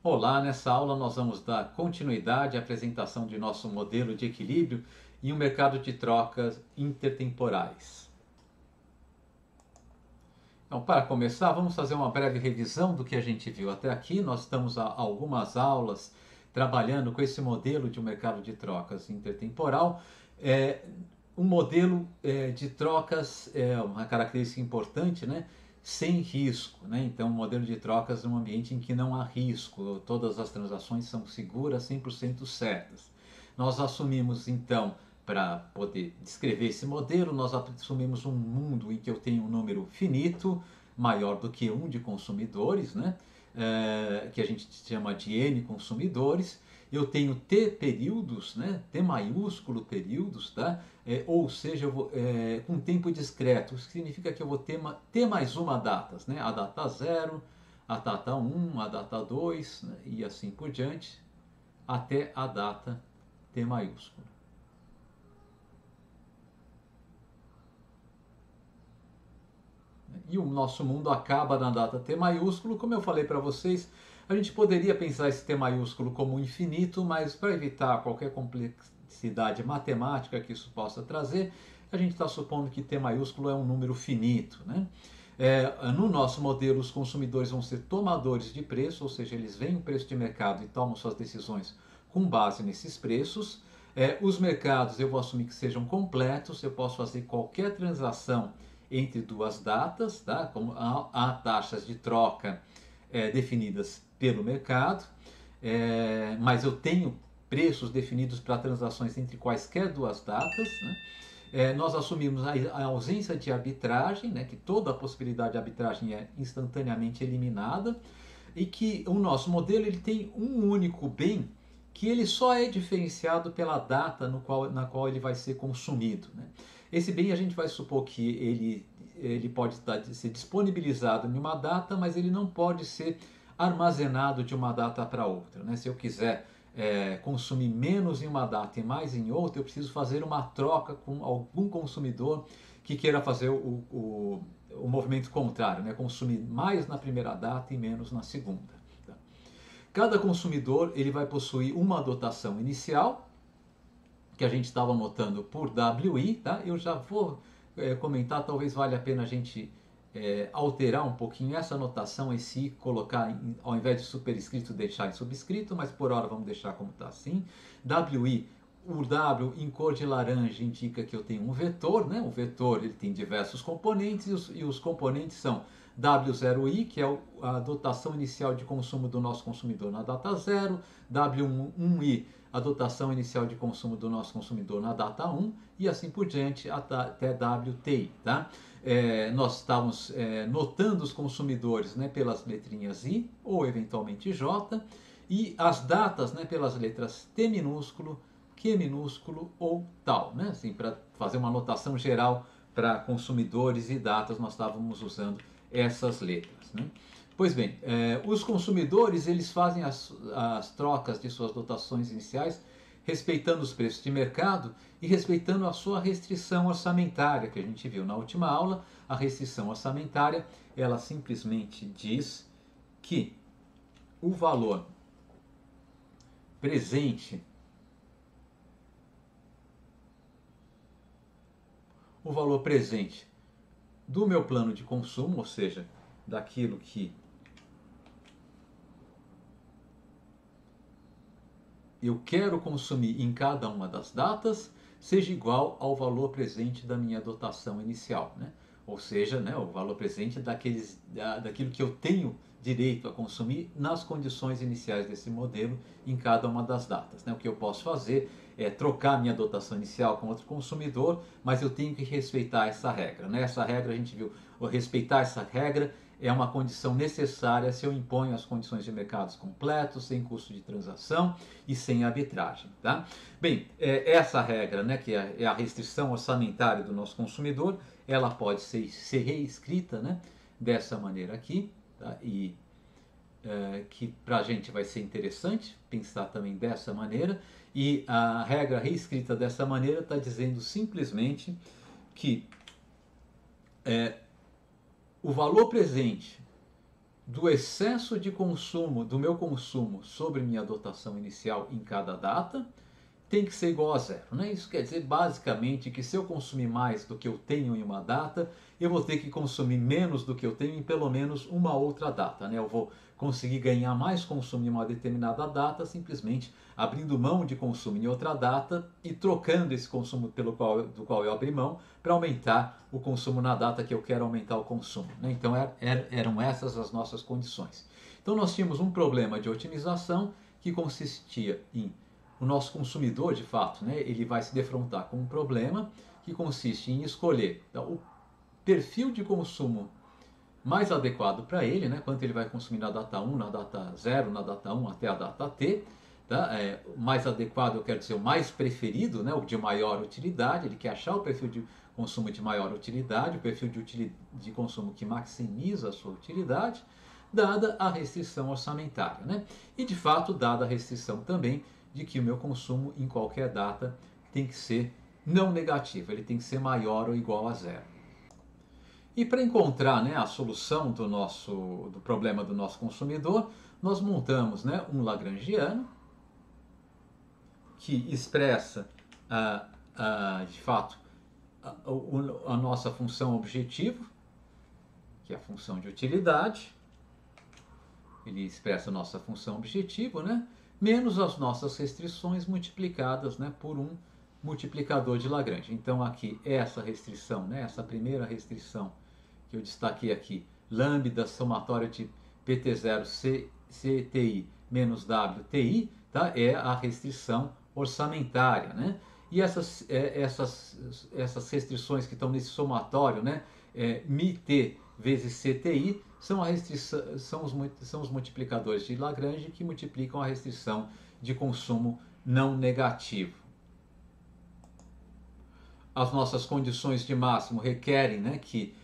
Olá, nessa aula nós vamos dar continuidade à apresentação de nosso modelo de equilíbrio em um mercado de trocas intertemporais. Então, para começar, vamos fazer uma breve revisão do que a gente viu até aqui. Nós estamos há algumas aulas trabalhando com esse modelo de um mercado de trocas intertemporal. Um modelo de trocas é uma característica importante, né? Sem risco, né? Então, um modelo de trocas num ambiente em que não há risco, todas as transações são seguras, 100% certas. Nós assumimos, então, para poder descrever esse modelo, nós assumimos um mundo em que eu tenho um número finito, maior do que um de consumidores, né? Que a gente chama de N consumidores. Eu tenho T períodos, né? T maiúsculo períodos, tá? Ou seja, eu vou, com tempo discreto, isso significa que eu vou ter mais uma datas, né? A data 0, a data 1, a data 2, né? E assim por diante, até a data T maiúsculo. E o nosso mundo acaba na data T maiúsculo. Como eu falei para vocês, a gente poderia pensar esse T maiúsculo como infinito, mas para evitar qualquer complexidade matemática que isso possa trazer, a gente está supondo que T maiúsculo é um número finito, né? No nosso modelo, os consumidores vão ser tomadores de preço, ou seja, eles veem o preço de mercado e tomam suas decisões com base nesses preços. Os mercados eu vou assumir que sejam completos, eu posso fazer qualquer transação entre duas datas, tá? Como há taxas de troca definidas pelo mercado, mas eu tenho preços definidos para transações entre quaisquer duas datas, né? Nós assumimos a ausência de arbitragem, né, que toda a possibilidade de arbitragem é instantaneamente eliminada, e que o nosso modelo ele tem um único bem que ele só é diferenciado pela data na qual ele vai ser consumido, né? Esse bem a gente vai supor que ele pode ser disponibilizado em uma data, mas ele não pode ser armazenado de uma data para outra, né? Se eu quiser consumir menos em uma data e mais em outra, eu preciso fazer uma troca com algum consumidor que queira fazer o movimento contrário, né? Consumir mais na primeira data e menos na segunda. Tá? Cada consumidor ele vai possuir uma dotação inicial, que a gente estava anotando por WI, tá? Eu já vou comentar, talvez valha a pena a gente alterar um pouquinho essa anotação, esse I, colocar, ao invés de superescrito, deixar em subscrito, mas por hora vamos deixar como está assim. WI, o W em cor de laranja indica que eu tenho um vetor, né? O vetor ele tem diversos componentes e os componentes são W0I, que é a dotação inicial de consumo do nosso consumidor na data 0, W1I, a dotação inicial de consumo do nosso consumidor na data 1 e assim por diante até WTI. Tá? Nós estamos notando os consumidores, né, pelas letrinhas I ou eventualmente J e as datas, né, pelas letras T minúsculo, Q minúsculo ou tal. Né? Assim, para fazer uma anotação geral para consumidores e datas, nós estávamos usando essas letras. Né? Pois bem, os consumidores eles fazem as trocas de suas dotações iniciais respeitando os preços de mercado e respeitando a sua restrição orçamentária, que a gente viu na última aula. A restrição orçamentária, ela simplesmente diz que o valor presente do meu plano de consumo, ou seja, daquilo que eu quero consumir em cada uma das datas, seja igual ao valor presente da minha dotação inicial, né? Ou seja, né, o valor presente daquilo que eu tenho direito a consumir nas condições iniciais desse modelo em cada uma das datas. Né? O que eu posso fazer é trocar minha dotação inicial com outro consumidor, mas eu tenho que respeitar essa regra. Né? Essa regra, a gente viu, respeitar essa regra é uma condição necessária se eu imponho as condições de mercados completos, sem custo de transação e sem arbitragem. Tá? Bem, essa regra, né, que é a restrição orçamentária do nosso consumidor, ela pode ser reescrita, né, dessa maneira aqui, tá? E que para a gente vai ser interessante pensar também dessa maneira. E a regra reescrita dessa maneira está dizendo simplesmente que o valor presente do excesso de consumo, do meu consumo sobre minha dotação inicial em cada data, tem que ser igual a zero, né? Isso quer dizer basicamente que se eu consumir mais do que eu tenho em uma data, eu vou ter que consumir menos do que eu tenho em pelo menos uma outra data, né? Eu vou conseguir ganhar mais consumo em uma determinada data simplesmente abrindo mão de consumo em outra data e trocando esse consumo do qual eu abri mão para aumentar o consumo na data que eu quero aumentar o consumo, né? Então eram essas as nossas condições. Então nós tínhamos um problema de otimização que consistia em o nosso consumidor, de fato, né, ele vai se defrontar com um problema que consiste em escolher o perfil de consumo mais adequado para ele, né, quanto ele vai consumir na data 1, na data 0, na data 1 até a data T. Tá? O mais adequado, eu quero dizer, o mais preferido, né, o de maior utilidade, ele quer achar o perfil de consumo de maior utilidade, o perfil de consumo que maximiza a sua utilidade, dada a restrição orçamentária. Né? E, de fato, dada a restrição também de que o meu consumo em qualquer data tem que ser não negativo, ele tem que ser maior ou igual a zero. E para encontrar, né, a solução do problema do nosso consumidor, nós montamos, né, um Lagrangiano que expressa de fato a nossa função objetivo, que é a função de utilidade. Ele expressa a nossa função objetivo, né, menos as nossas restrições multiplicadas, né, por um multiplicador de Lagrange. Então aqui essa restrição, né, essa primeira restrição que eu destaquei aqui, lambda somatório de PT0 CTI menos WTI, tá, é a restrição orçamentária, né? E essas restrições que estão nesse somatório, né, MT vezes CTI, são os multiplicadores de Lagrange que multiplicam a restrição de consumo não negativo. As nossas condições de máximo requerem, né, que,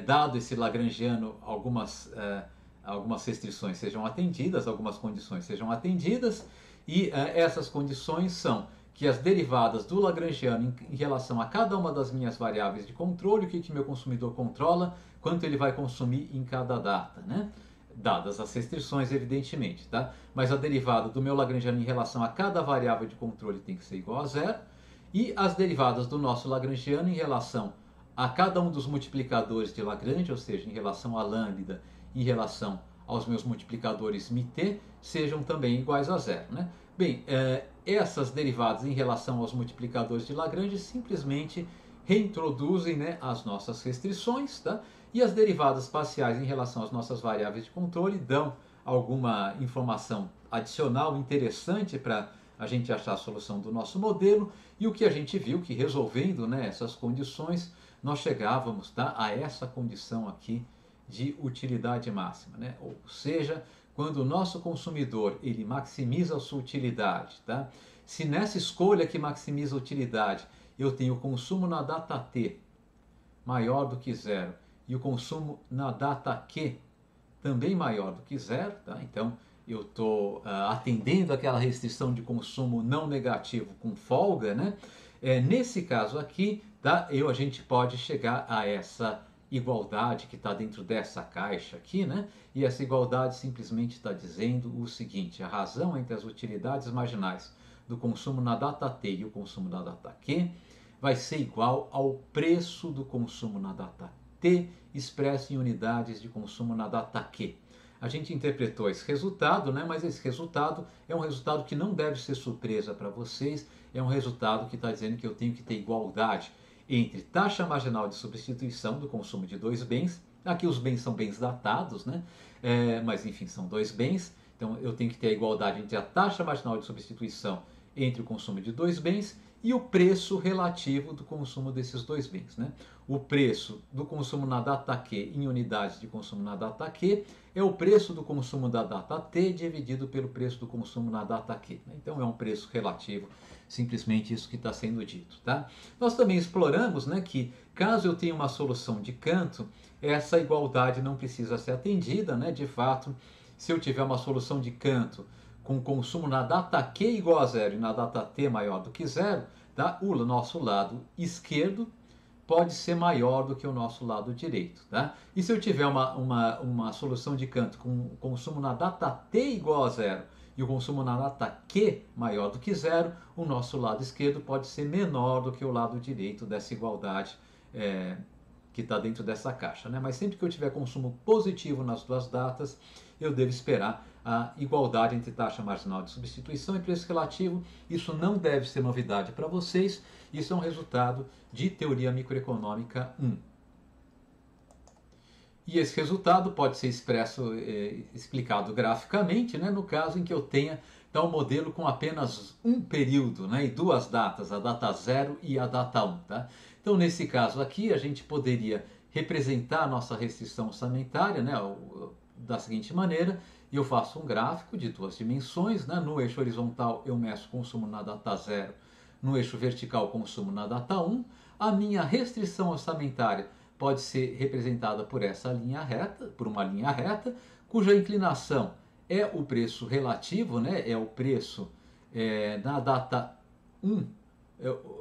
dado esse lagrangiano, algumas restrições sejam atendidas, algumas condições sejam atendidas, e essas condições são que as derivadas do lagrangiano em relação a cada uma das minhas variáveis de controle, o que meu consumidor controla, quanto ele vai consumir em cada data, né? Dadas as restrições, evidentemente, tá? Mas a derivada do meu lagrangiano em relação a cada variável de controle tem que ser igual a zero, e as derivadas do nosso lagrangiano em relação a cada um dos multiplicadores de Lagrange, ou seja, em relação a lambda, em relação aos meus multiplicadores μt, sejam também iguais a zero, né? Bem, essas derivadas em relação aos multiplicadores de Lagrange simplesmente reintroduzem, né, as nossas restrições, tá? E as derivadas parciais em relação às nossas variáveis de controle dão alguma informação adicional interessante para a gente achar a solução do nosso modelo. E o que a gente viu que resolvendo, né, essas condições, nós chegávamos, tá, a essa condição aqui de utilidade máxima, né? Ou seja, quando o nosso consumidor ele maximiza a sua utilidade, tá? Se nessa escolha que maximiza a utilidade eu tenho o consumo na data T maior do que zero e o consumo na data Q também maior do que zero, tá? Então eu estou atendendo aquela restrição de consumo não negativo com folga, né? Nesse caso aqui, tá? A gente pode chegar a essa igualdade que está dentro dessa caixa aqui, né? E essa igualdade simplesmente está dizendo o seguinte: a razão entre as utilidades marginais do consumo na data T e o consumo na data Q vai ser igual ao preço do consumo na data T expresso em unidades de consumo na data Q. A gente interpretou esse resultado, né? Mas esse resultado é um resultado que não deve ser surpresa para vocês, é um resultado que está dizendo que eu tenho que ter igualdade entre taxa marginal de substituição do consumo de dois bens. Aqui os bens são bens datados, né? Mas enfim, são dois bens. Então eu tenho que ter a igualdade entre a taxa marginal de substituição entre o consumo de dois bens e o preço relativo do consumo desses dois bens, né? O preço do consumo na data Q em unidades de consumo na data Q é o preço do consumo da data T dividido pelo preço do consumo na data Q. Então é um preço relativo, simplesmente isso que está sendo dito, tá? Nós também exploramos, né, que caso eu tenha uma solução de canto, essa igualdade não precisa ser atendida, né? De fato, se eu tiver uma solução de canto com consumo na data Q igual a zero e na data T maior do que zero, tá? O nosso lado esquerdo pode ser maior do que o nosso lado direito. Tá? E se eu tiver uma solução de Cantor com o consumo na data t igual a zero e o consumo na data q maior do que zero, o nosso lado esquerdo pode ser menor do que o lado direito dessa igualdade que está dentro dessa caixa. Né? Mas sempre que eu tiver consumo positivo nas duas datas, eu devo esperar a igualdade entre taxa marginal de substituição e preço relativo. Isso não deve ser novidade para vocês, isso é um resultado de teoria microeconômica 1. E esse resultado pode ser explicado graficamente, né, no caso em que eu tenha um modelo com apenas um período, né, e duas datas, a data 0 e a data 1. Tá? Então, nesse caso aqui, a gente poderia representar a nossa restrição orçamentária, né, da seguinte maneira: eu faço um gráfico de duas dimensões, né, no eixo horizontal eu meço o consumo na data 0, no eixo vertical o consumo na data 1, a minha restrição orçamentária pode ser representada por essa linha reta, por uma linha reta, cuja inclinação é o preço relativo, né? É o preço na data 1,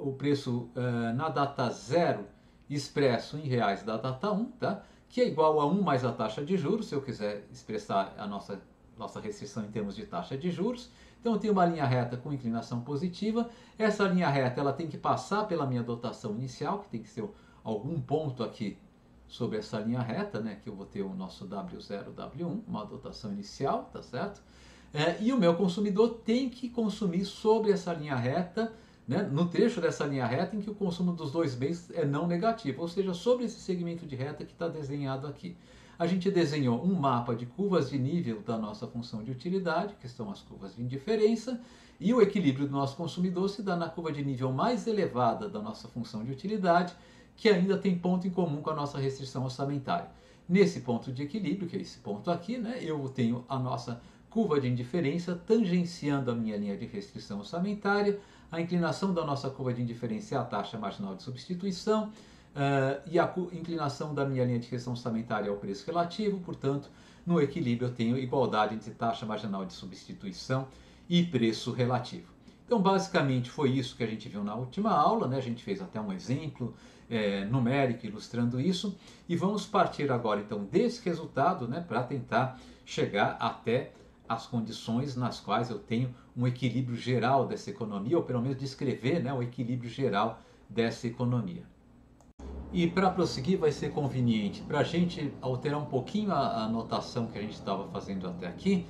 o preço na data 0 expresso em reais da data 1, tá? Que é igual a 1 mais a taxa de juros, se eu quiser expressar a nossa restrição em termos de taxa de juros. Então eu tenho uma linha reta com inclinação positiva. Essa linha reta ela tem que passar pela minha dotação inicial, que tem que ser algum ponto aqui sobre essa linha reta, né, que eu vou ter o nosso W0, W1, uma dotação inicial, tá certo? E o meu consumidor tem que consumir sobre essa linha reta, né, no trecho dessa linha reta em que o consumo dos dois bens é não negativo, ou seja, sobre esse segmento de reta que está desenhado aqui. A gente desenhou um mapa de curvas de nível da nossa função de utilidade, que são as curvas de indiferença, e o equilíbrio do nosso consumidor se dá na curva de nível mais elevada da nossa função de utilidade, que ainda tem ponto em comum com a nossa restrição orçamentária. Nesse ponto de equilíbrio, que é esse ponto aqui, né, eu tenho a nossa curva de indiferença tangenciando a minha linha de restrição orçamentária, a inclinação da nossa curva de indiferença é a taxa marginal de substituição, e a inclinação da minha linha de restrição orçamentária é o preço relativo, portanto, no equilíbrio eu tenho igualdade entre taxa marginal de substituição e preço relativo. Então, basicamente, foi isso que a gente viu na última aula, né? A gente fez até um exemplo numérico ilustrando isso, e vamos partir agora, então, desse resultado, né, para tentar chegar até as condições nas quais eu tenho um equilíbrio geral dessa economia, ou pelo menos descrever, né, o equilíbrio geral dessa economia. E para prosseguir vai ser conveniente para a gente alterar um pouquinho a notação que a gente estava fazendo até aqui.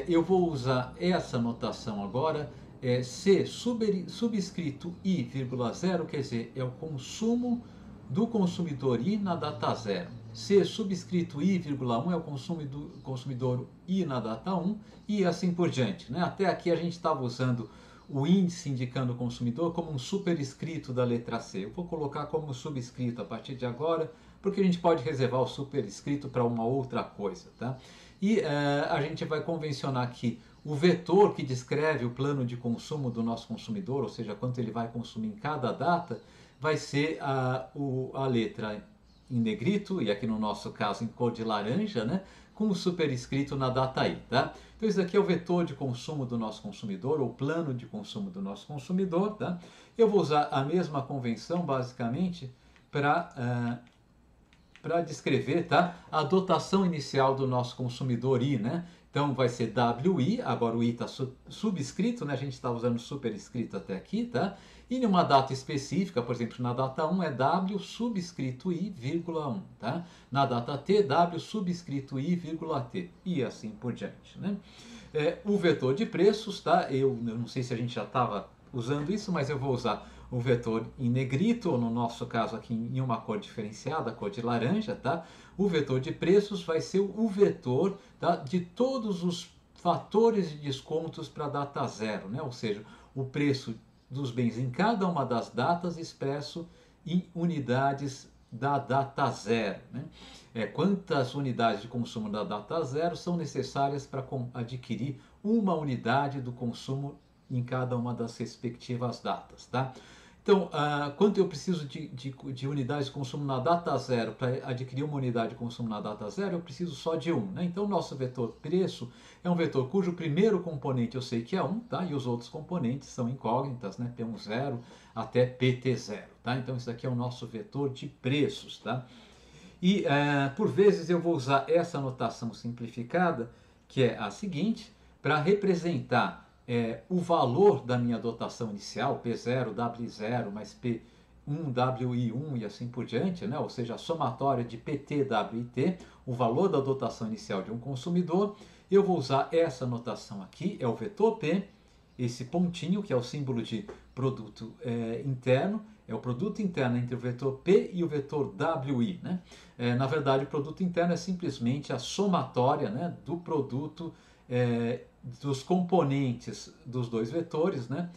Eu vou usar essa notação agora, C subscrito I, vírgula 0, quer dizer, é o consumo do consumidor I na data 0. C subscrito I, vírgula 1 é o consumo do consumidor I na data 1 e assim por diante. Né? Até aqui a gente estava usando o índice indicando o consumidor como um superescrito da letra C. Eu vou colocar como subscrito a partir de agora, porque a gente pode reservar o superescrito para uma outra coisa. Tá? E a gente vai convencionar aqui o vetor que descreve o plano de consumo do nosso consumidor, ou seja, quanto ele vai consumir em cada data, vai ser a letra em negrito, e aqui no nosso caso em cor de laranja, né, com o superescrito na data I. Tá? Então isso aqui é o vetor de consumo do nosso consumidor, ou plano de consumo do nosso consumidor. Tá? Eu vou usar a mesma convenção, basicamente, para descrever, tá, a dotação inicial do nosso consumidor I, né? Então vai ser WI, agora o I está subscrito, né? A gente está usando superescrito até aqui, tá? E numa data específica, por exemplo, na data 1 é W subscrito I, vírgula 1, tá? Na data T, W subscrito I, vírgula T, e assim por diante, né? O vetor de preços, tá? Eu não sei se a gente já estava usando isso, mas eu vou usar o vetor em negrito, ou no nosso caso aqui em uma cor diferenciada, a cor de laranja, tá? O vetor de preços vai ser o vetor, tá, de todos os fatores de descontos para a data 0, né? Ou seja, o preço dos bens em cada uma das datas expresso em unidades da data 0. Né? Quantas unidades de consumo da data 0 são necessárias para adquirir uma unidade do consumo em cada uma das respectivas datas. Tá? Então, quanto eu preciso de unidades de consumo na data zero para adquirir uma unidade de consumo na data zero, eu preciso só de 1. Né? Então, o nosso vetor preço é um vetor cujo primeiro componente eu sei que é 1, tá? E os outros componentes são incógnitas, né? P10 até PT0. Tá? Então, isso aqui é o nosso vetor de preços. Tá? E, por vezes, eu vou usar essa notação simplificada, que é a seguinte, para representar o valor da minha dotação inicial, P0, W0 mais P1, WI1 e assim por diante, né? Ou seja, a somatória de PT, W e T, o valor da dotação inicial de um consumidor. Eu vou usar essa notação aqui, é o vetor P, esse pontinho que é o símbolo de produto interno, é o produto interno entre o vetor P e o vetor WI. Né? Na verdade, o produto interno é simplesmente a somatória, né, do produto dos componentes dos dois vetores, né,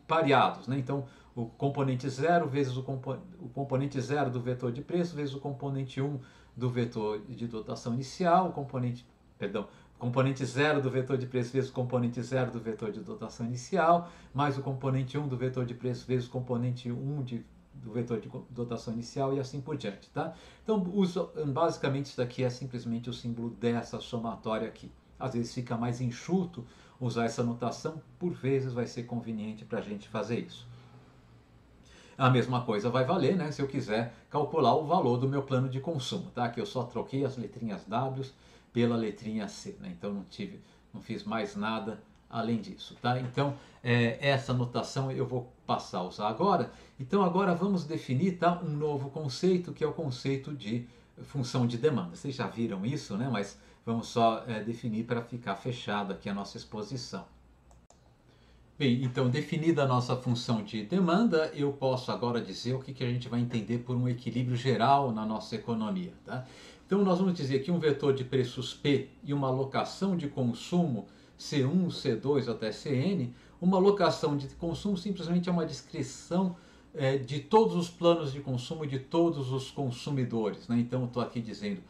pareados. Né? Então, o componente 0 vezes o componente 0 do vetor de preço vezes o componente 1 do vetor de dotação inicial, componente 0 do vetor de preço vezes o componente 0 do vetor de dotação inicial, mais o componente 1 do vetor de preço vezes o componente 1 do vetor de dotação inicial e assim por diante. Tá? Então, basicamente, isso daqui é simplesmente o símbolo dessa somatória aqui. Às vezes fica mais enxuto usar essa notação, por vezes vai ser conveniente para a gente fazer isso. A mesma coisa vai valer, né, se eu quiser calcular o valor do meu plano de consumo, tá? Que eu só troquei as letrinhas W pela letrinha C, né? Então não fiz mais nada além disso, tá? Então essa notação eu vou passar a usar agora. Então agora vamos definir, tá, um novo conceito, que é o conceito de função de demanda. Vocês já viram isso, né? Mas vamos só definir para ficar fechado aqui a nossa exposição. Bem, então, definida a nossa função de demanda, eu posso agora dizer o que a gente vai entender por um equilíbrio geral na nossa economia. Tá? Então, nós vamos dizer que um vetor de preços P e uma alocação de consumo C1, C2 até Cn, uma alocação de consumo simplesmente é uma descrição de todos os planos de consumo de todos os consumidores. Né? Então, eu estou aqui dizendo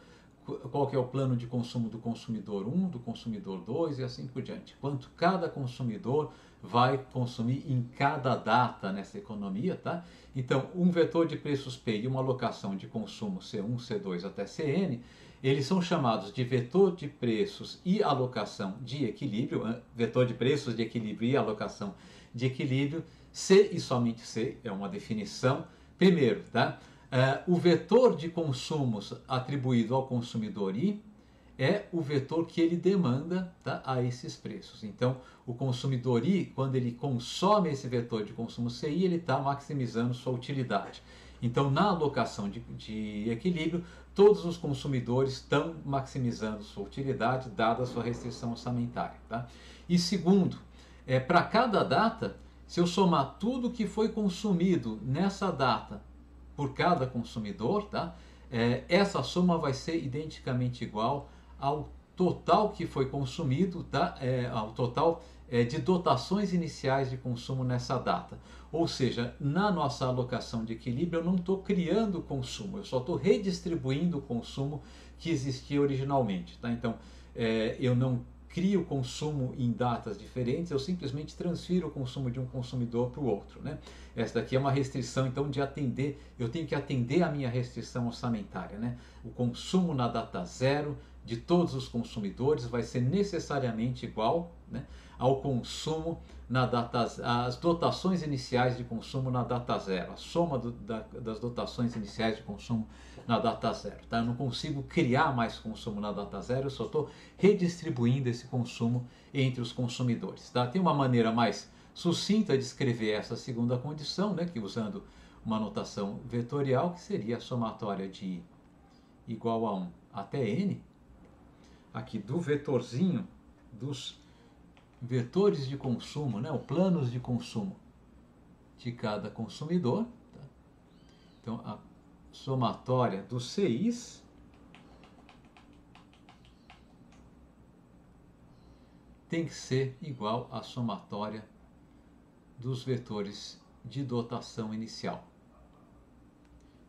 qual que é o plano de consumo do consumidor 1, do consumidor 2 e assim por diante. Quanto cada consumidor vai consumir em cada data nessa economia, tá? Então, um vetor de preços P e uma alocação de consumo C1, C2 até Cn, eles são chamados de vetor de preços e alocação de equilíbrio, vetor de preços de equilíbrio e alocação de equilíbrio. C e somente C é uma definição. Primeiro, tá? O vetor de consumos atribuído ao consumidor I é o vetor que ele demanda, tá, a esses preços. Então, o consumidor I, quando ele consome esse vetor de consumo CI, ele está maximizando sua utilidade. Então, na alocação de equilíbrio, todos os consumidores estão maximizando sua utilidade, dada a sua restrição orçamentária. Tá? E segundo, para cada data, se eu somar tudo que foi consumido nessa data por cada consumidor, tá? Essa soma vai ser identicamente igual ao total que foi consumido, tá? Ao total de dotações iniciais de consumo nessa data. Ou seja, na nossa alocação de equilíbrio, eu não estou criando consumo, eu só estou redistribuindo o consumo que existia originalmente. Tá? Então, eu não crio consumo em datas diferentes, eu simplesmente transfiro o consumo de um consumidor para o outro. Né? Essa daqui é uma restrição, então, de atender, eu tenho que atender a minha restrição orçamentária. Né? O consumo na data zero de todos os consumidores vai ser necessariamente igual, né, ao consumo na data, as dotações iniciais de consumo na data zero, a soma das dotações iniciais de consumo na data zero. Tá? Eu não consigo criar mais consumo na data zero, eu só estou redistribuindo esse consumo entre os consumidores. Tá? Tem uma maneira mais sucinta de escrever essa segunda condição, né, que usando uma notação vetorial, que seria a somatória de I igual a 1 até N, aqui do vetorzinho dos vetores de consumo, né, os planos de consumo de cada consumidor. Tá? Então, a somatória dos CIs tem que ser igual à somatória dos vetores de dotação inicial,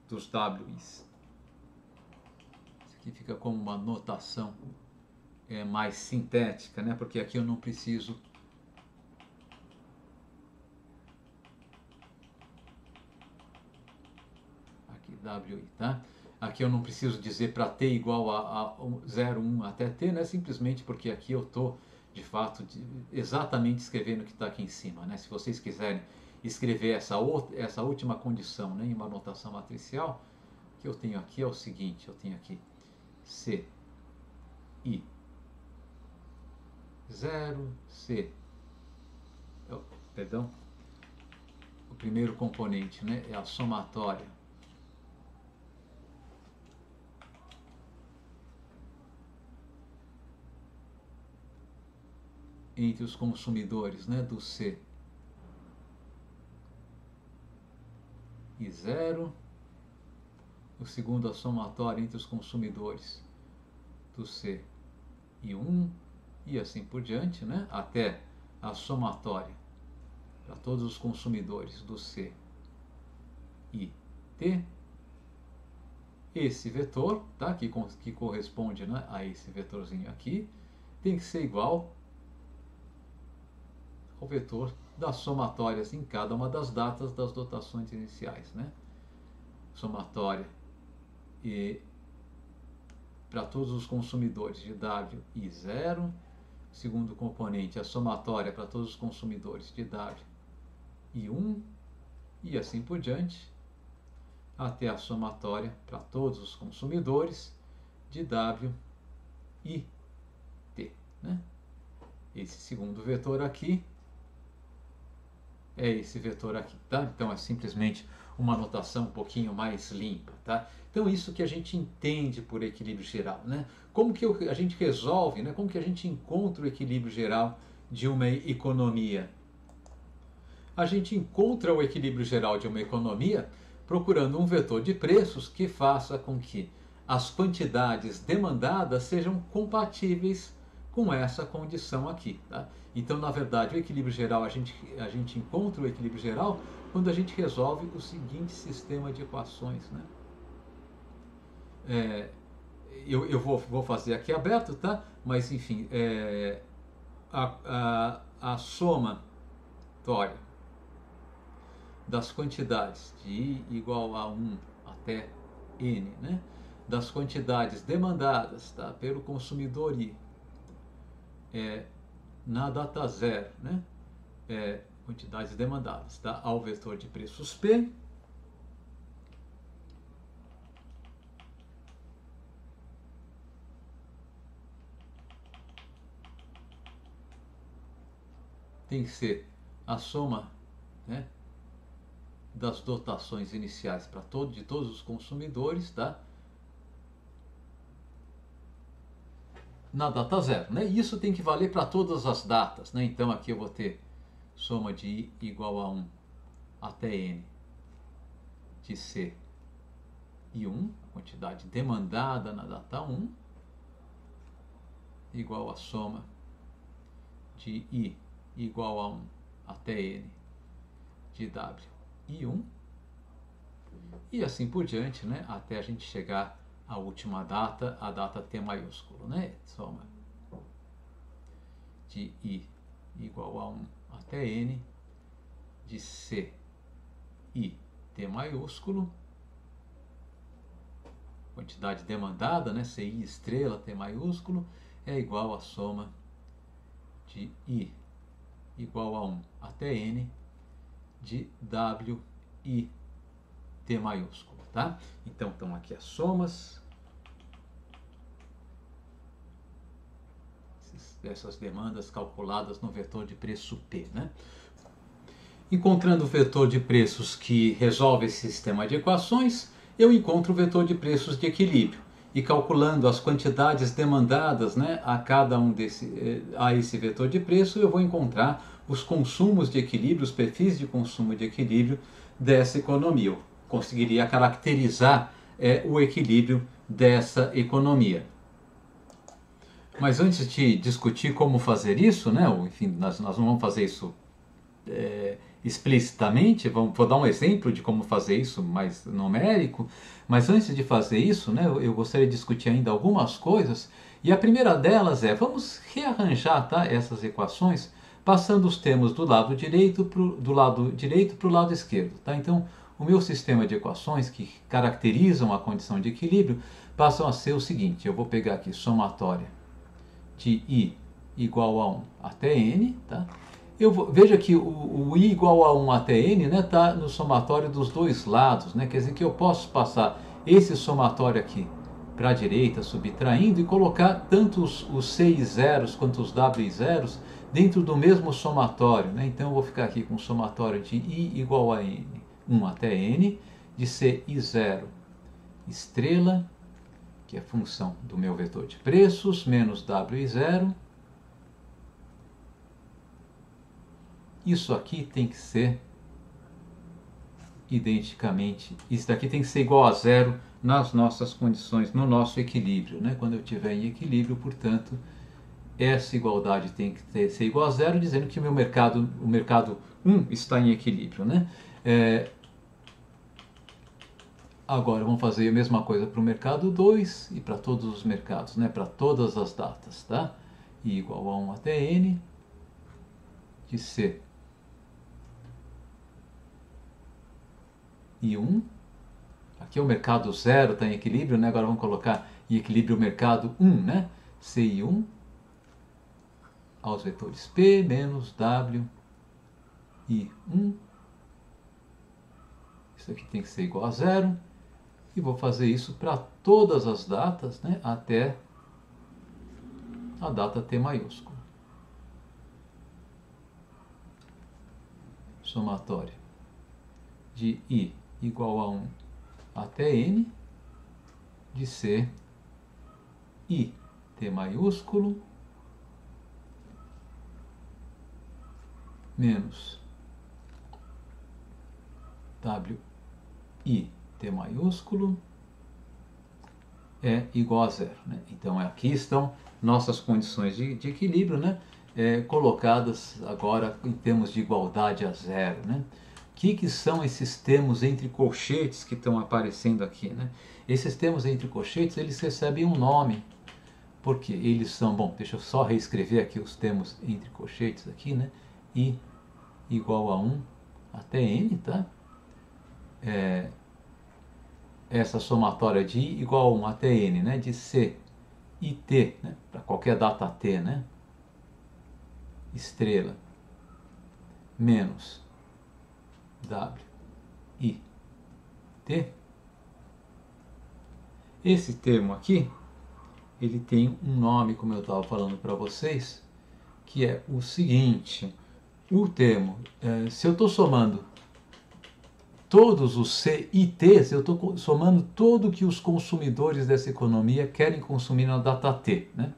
dos WIs. Isso aqui fica como uma notação mais sintética, né? Porque aqui eu não preciso DWI, tá? Aqui eu não preciso dizer para t igual a 0, 1 até t, né? Simplesmente porque aqui eu estou, de fato, exatamente escrevendo o que está aqui em cima, né? Se vocês quiserem escrever essa última condição, né, em uma notação matricial, o que eu tenho aqui é o seguinte, eu tenho aqui C, I, 0, C, perdão, o primeiro componente, né, é a somatória entre os consumidores, né, do C e 0, o segundo a somatória entre os consumidores do C e 1, e assim por diante, né, até a somatória para todos os consumidores do C e T. Esse vetor, tá, que corresponde, né, a esse vetorzinho aqui, tem que ser igual ao vetor das somatórias em cada uma das datas das dotações iniciais, né? Somatória e para todos os consumidores de W e 0, segundo componente a somatória para todos os consumidores de W e 1, e assim por diante, até a somatória para todos os consumidores de W e T, né? Esse segundo vetor aqui é esse vetor aqui, tá? Então é simplesmente uma notação um pouquinho mais limpa, tá? Então isso que a gente entende por equilíbrio geral, né? Como que a gente resolve, né? Como que a gente encontra o equilíbrio geral de uma economia? A gente encontra o equilíbrio geral de uma economia procurando um vetor de preços que faça com que as quantidades demandadas sejam compatíveis com essa condição aqui, tá? Então, na verdade, o equilíbrio geral, a gente encontra o equilíbrio geral quando a gente resolve o seguinte sistema de equações, né? Eu vou fazer aqui aberto, tá? Mas, enfim, a somatória das quantidades de I igual a 1 até N, né? Das quantidades demandadas, tá, pelo consumidor I, na data 0, né? Quantidades demandadas, tá, ao vetor de preços P, tem que ser a soma, né, das dotações iniciais para de todos os consumidores, tá, na data 0, né? Isso tem que valer para todas as datas, né? Então aqui eu vou ter soma de I igual a 1 até N de C e 1, quantidade demandada na data 1, igual a soma de I igual a 1 até N de W e 1, e assim por diante, né? Até a gente chegar à última data, a data T maiúsculo, né? Soma de I igual a 1 até N de C e T maiúsculo, quantidade demandada, né? CI estrela T maiúsculo, é igual a soma de I igual a 1 até N de W e T maiúsculo, tá? Então estão aqui as somas dessas demandas calculadas no vetor de preço P, né? Encontrando o vetor de preços que resolve esse sistema de equações, eu encontro o vetor de preços de equilíbrio. E calculando as quantidades demandadas, né, a esse vetor de preço, eu vou encontrar os consumos de equilíbrio, os perfis de consumo de equilíbrio dessa economia. Eu conseguiria caracterizar o equilíbrio dessa economia. Mas antes de discutir como fazer isso, né, ou, enfim, nós não vamos fazer isso explicitamente, vou dar um exemplo de como fazer isso mais numérico, mas antes de fazer isso, né, eu gostaria de discutir ainda algumas coisas, e a primeira delas vamos rearranjar, tá, essas equações, passando os termos do lado direito para o lado esquerdo. Tá? Então, o meu sistema de equações que caracterizam a condição de equilíbrio passam a ser o seguinte. Eu vou pegar aqui somatória de I igual a 1 até N, tá? Veja que o I igual a 1 até N está, né, no somatório dos dois lados, né? Quer dizer que eu posso passar esse somatório aqui para a direita, subtraindo, e colocar tanto os C e zeros quanto os W e zeros dentro do mesmo somatório, né? Então eu vou ficar aqui com o somatório de I igual a N, 1 até N, de C e 0 estrela, que é função do meu vetor de preços, menos W e 0. Isso aqui tem que ser identicamente, isso daqui tem que ser igual a zero nas nossas condições, no nosso equilíbrio, né? Quando eu estiver em equilíbrio, portanto, essa igualdade tem que ser igual a zero, dizendo que o mercado 1 está em equilíbrio, né? Agora vamos fazer a mesma coisa para o mercado 2 e para todos os mercados, né? Para todas as datas, tá? I igual a 1 até N de C e 1. Aqui é o mercado 0 está em equilíbrio, né? Agora vamos colocar em equilíbrio o mercado 1, né? C e 1 aos vetores P menos W e 1. Isso aqui tem que ser igual a 0. E vou fazer isso para todas as datas, né? Até a data T maiúsculo. Somatória de I igual a 1 até N de C I T maiúsculo menos W I T maiúsculo é igual a zero, né? Então aqui estão nossas condições de equilíbrio, né? Colocadas agora em termos de igualdade a zero, né? O que são esses termos entre colchetes que estão aparecendo aqui, né? Esses termos entre colchetes, eles recebem um nome, porque eles são, bom, deixa eu só reescrever aqui os termos entre colchetes aqui, né? I igual a 1 até N, tá? Essa somatória de I igual a 1 até N, né? De C e T, né? Para qualquer data T, né? Estrela menos W I T. Esse termo aqui, ele tem um nome, como eu estava falando para vocês, que é o seguinte: o termo, se eu estou somando todos os C e T's, eu estou somando tudo que os consumidores dessa economia querem consumir na data T, né?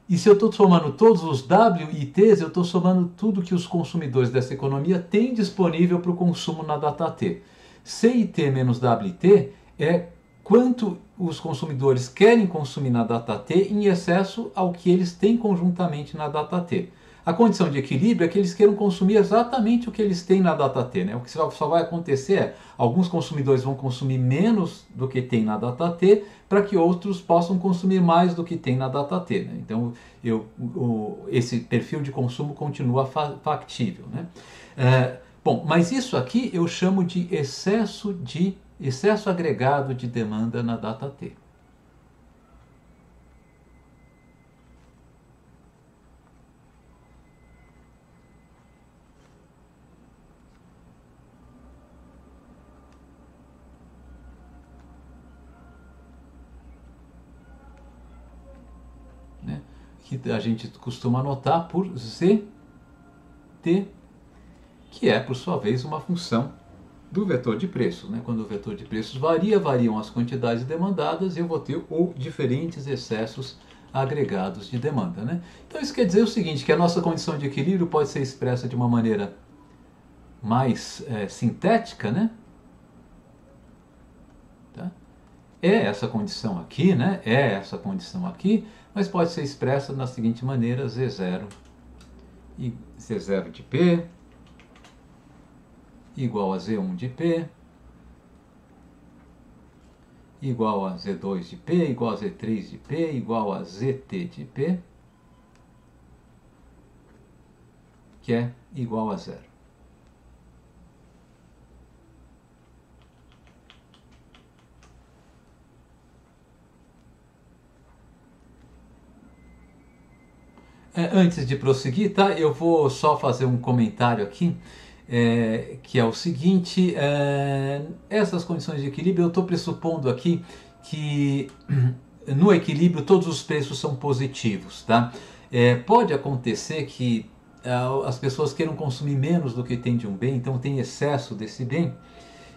E se eu estou somando todos os W e T's, eu estou somando tudo que os consumidores dessa economia têm disponível para o consumo na data T. C e T menos W e T é quanto os consumidores querem consumir na data T em excesso ao que eles têm conjuntamente na data T. A condição de equilíbrio é que eles queiram consumir exatamente o que eles têm na data T, né? O que só vai acontecer é alguns consumidores vão consumir menos do que tem na data T para que outros possam consumir mais do que tem na data T, né? Então esse perfil de consumo continua factível, né? Bom, mas isso aqui eu chamo de excesso agregado de demanda na data T. Que a gente costuma anotar por ZT, que é, por sua vez, uma função do vetor de preços, né? Quando o vetor de preços variam as quantidades demandadas, eu vou ter diferentes excessos agregados de demanda, né? Então isso quer dizer o seguinte, que a nossa condição de equilíbrio pode ser expressa de uma maneira mais sintética, né? Tá? É essa condição aqui, né? É essa condição aqui, mas pode ser expressa da seguinte maneira: Z0 e Z0 de P igual a Z1 de P igual a Z2 de P igual a Z3 de P igual a ZT de P, que é igual a zero. Antes de prosseguir, tá? Eu vou só fazer um comentário aqui, que é o seguinte: essas condições de equilíbrio, eu estou pressupondo aqui que no equilíbrio todos os preços são positivos, tá? Pode acontecer que as pessoas queiram consumir menos do que tem de um bem, então tem excesso desse bem,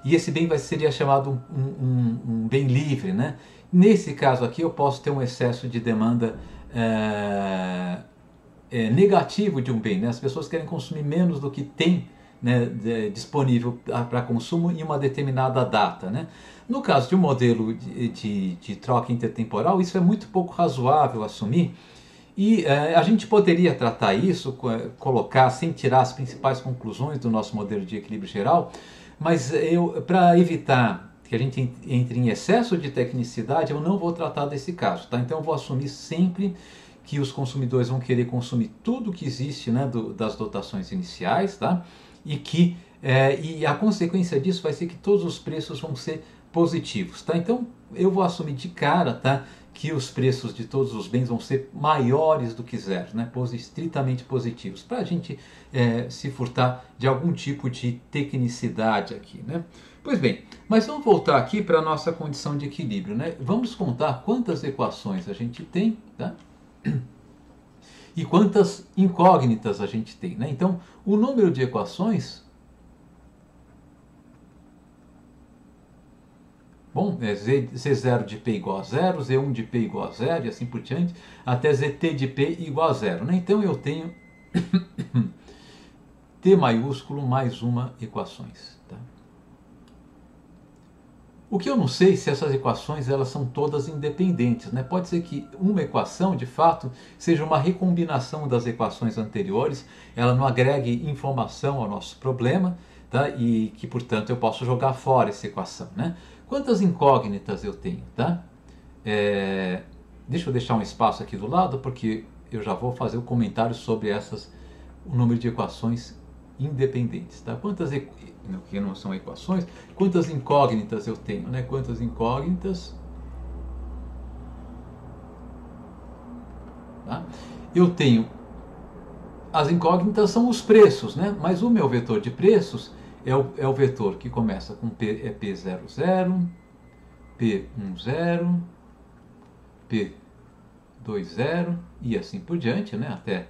e esse bem seria chamado um bem livre, né? Nesse caso aqui eu posso ter um excesso de demanda negativo de um bem, né? As pessoas querem consumir menos do que tem, né, disponível para consumo em uma determinada data, né? No caso de um modelo de troca intertemporal, isso é muito pouco razoável assumir, e a gente poderia tratar isso, colocar sem tirar as principais conclusões do nosso modelo de equilíbrio geral, mas para evitar que a gente entre em excesso de tecnicidade, eu não vou tratar desse caso, tá? Então eu vou assumir sempre que os consumidores vão querer consumir tudo que existe, né, das dotações iniciais, tá? E a consequência disso vai ser que todos os preços vão ser positivos, tá? Então eu vou assumir de cara, tá, que os preços de todos os bens vão ser maiores do que zero, né, estritamente positivos, para a gente se furtar de algum tipo de tecnicidade aqui, né? Pois bem, mas vamos voltar aqui para a nossa condição de equilíbrio, né? Vamos contar quantas equações a gente tem, tá? E quantas incógnitas a gente tem, né? Então, o número de equações, bom, é Z0 de P igual a zero, Z1 de P igual a zero e assim por diante, até ZT de P igual a zero, né? Então eu tenho T maiúsculo mais uma equações, tá? O que eu não sei se essas equações elas são todas independentes, né? Pode ser que uma equação, de fato, seja uma recombinação das equações anteriores, ela não agregue informação ao nosso problema, tá? E que, portanto, eu posso jogar fora essa equação, né? Quantas incógnitas eu tenho, tá? Deixa eu deixar um espaço aqui do lado, porque eu já vou fazer o comentário sobre o número de equações independentes, tá? Que não são equações, quantas incógnitas eu tenho, né? Quantas incógnitas, tá? Eu tenho, as incógnitas são os preços, né? Mas o meu vetor de preços é o vetor que começa com P00, P10, P20 e assim por diante, né? Até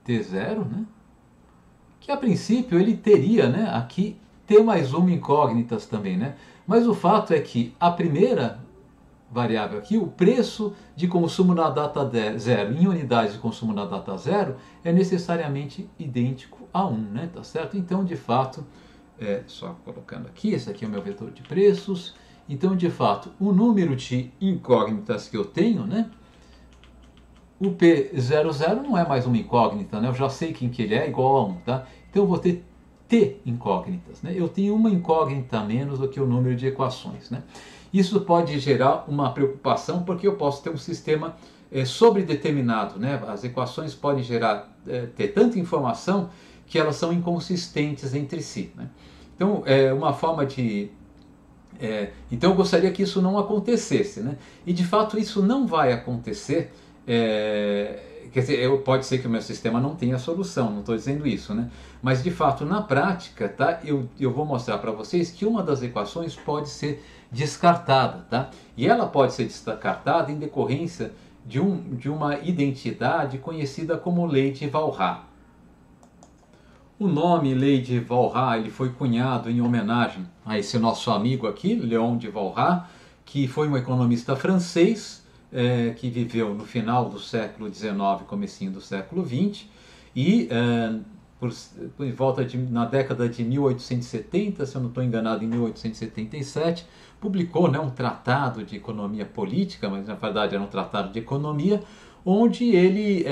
T0, né? Que a princípio ele teria, né, aqui T mais uma incógnitas também, né? Mas o fato é que a primeira variável aqui, o preço de consumo na data zero em unidades de consumo na data zero é necessariamente idêntico a 1, né? Tá certo? Então, de fato, só colocando aqui, esse aqui é o meu vetor de preços. Então, de fato, o número de incógnitas que eu tenho, né? O P00 não é mais uma incógnita, né? Eu já sei quem que ele é, igual a 1, tá? Então eu vou ter T incógnitas, né? Eu tenho uma incógnita a menos do que o número de equações, né? Isso pode gerar uma preocupação porque eu posso ter um sistema sobredeterminado, né? As equações podem ter tanta informação que elas são inconsistentes entre si, né? Então, uma forma de... então eu gostaria que isso não acontecesse, né? E de fato isso não vai acontecer. Quer dizer, pode ser que o meu sistema não tenha solução, não estou dizendo isso, né? Mas de fato, na prática, tá? Eu vou mostrar para vocês que uma das equações pode ser descartada, tá? E ela pode ser descartada em decorrência de uma identidade conhecida como lei de Walras. O nome lei de Walras ele foi cunhado em homenagem a esse nosso amigo aqui, Léon de Walras, que foi um economista francês, que viveu no final do século XIX, comecinho do século XX, e por volta na década de 1870, se eu não estou enganado, em 1877, publicou, né, um tratado de economia política, mas na verdade era um tratado de economia, onde ele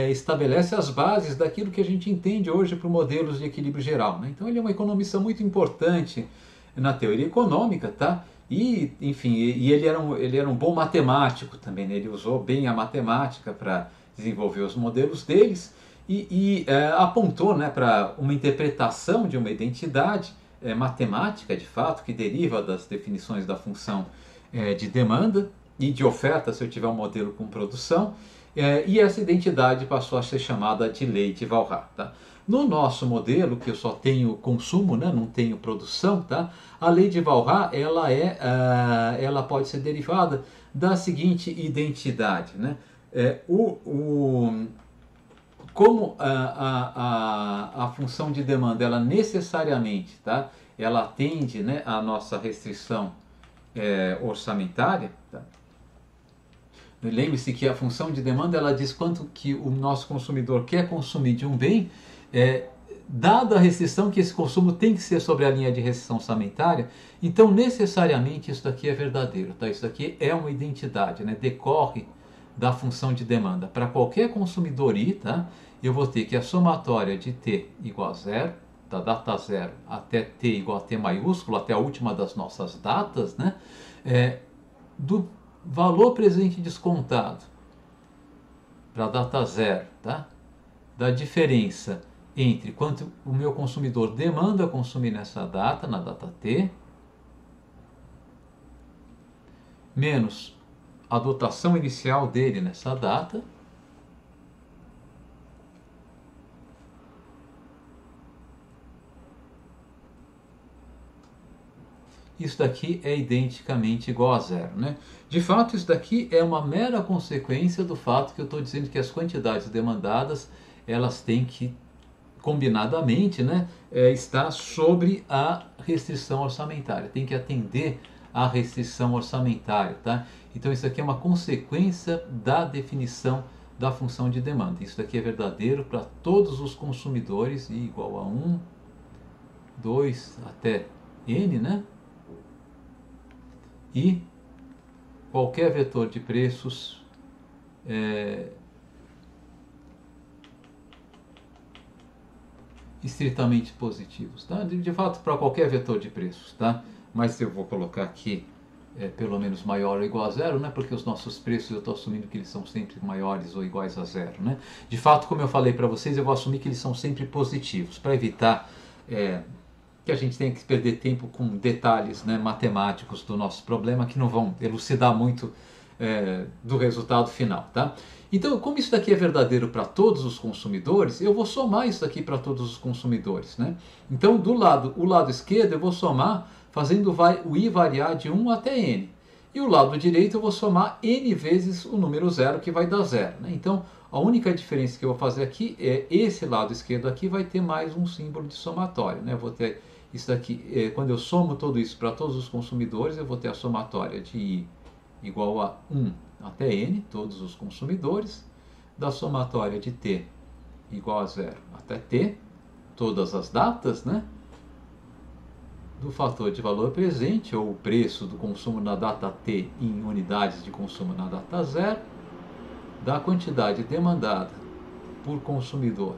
estabelece as bases daquilo que a gente entende hoje por modelos de equilíbrio geral, né? Então ele é um economista muito importante na teoria econômica, tá? E, enfim, ele era um bom matemático também, né? Ele usou bem a matemática para desenvolver os modelos deles e apontou, né, para uma interpretação de uma identidade matemática, de fato, que deriva das definições da função de demanda, e de oferta, se eu tiver um modelo com produção, e essa identidade passou a ser chamada de lei de Walras. Tá? No nosso modelo, que eu só tenho consumo, né, não tenho produção, tá? A lei de Walras ela pode ser derivada da seguinte identidade. Né? Como a função de demanda ela necessariamente, tá? Ela atende, né, à nossa restrição orçamentária, tá? Lembre-se que a função de demanda ela diz quanto que o nosso consumidor quer consumir de um bem, dada a restrição que esse consumo tem que ser sobre a linha de restrição orçamentária. Então necessariamente isso daqui é verdadeiro, tá? Isso daqui é uma identidade, né? Decorre da função de demanda. Para qualquer consumidor I, tá? Eu vou ter que a somatória de t igual a zero, da data zero até t igual a t maiúsculo, até a última das nossas datas, né? Do valor presente descontado para a data zero, tá? Da diferença entre quanto o meu consumidor demanda consumir nessa data, na data t, menos a dotação inicial dele nessa data, isso daqui é identicamente igual a zero, né? De fato, isso daqui é uma mera consequência do fato que eu estou dizendo que as quantidades demandadas, elas têm que, combinadamente, né, estar sobre a restrição orçamentária, tem que atender à restrição orçamentária, tá? Então isso aqui é uma consequência da definição da função de demanda. Isso daqui é verdadeiro para todos os consumidores, I igual a 1, 2 até N, né? E qualquer vetor de preços estritamente positivos, tá? De fato, para qualquer vetor de preços, tá? Mas eu vou colocar aqui pelo menos maior ou igual a zero, né? Porque os nossos preços eu estou assumindo que eles são sempre maiores ou iguais a zero, né? De fato, como eu falei para vocês, eu vou assumir que eles são sempre positivos, para evitar que a gente tenha que perder tempo com detalhes, né, matemáticos do nosso problema que não vão elucidar muito do resultado final, tá? Então, como isso daqui é verdadeiro para todos os consumidores, eu vou somar isso daqui para todos os consumidores, né? Então, o lado esquerdo eu vou somar fazendo o i variar de 1 até n. E o lado direito eu vou somar n vezes o número zero, que vai dar zero, né? Então, a única diferença que eu vou fazer aqui é esse lado esquerdo aqui vai ter mais um símbolo de somatório, né? Eu vou ter isso daqui, quando eu somo tudo isso para todos os consumidores, eu vou ter a somatória de i igual a 1 até n, todos os consumidores, da somatória de t igual a 0 até t, todas as datas, né? Do fator de valor presente, ou o preço do consumo na data t em unidades de consumo na data 0, da quantidade demandada por consumidor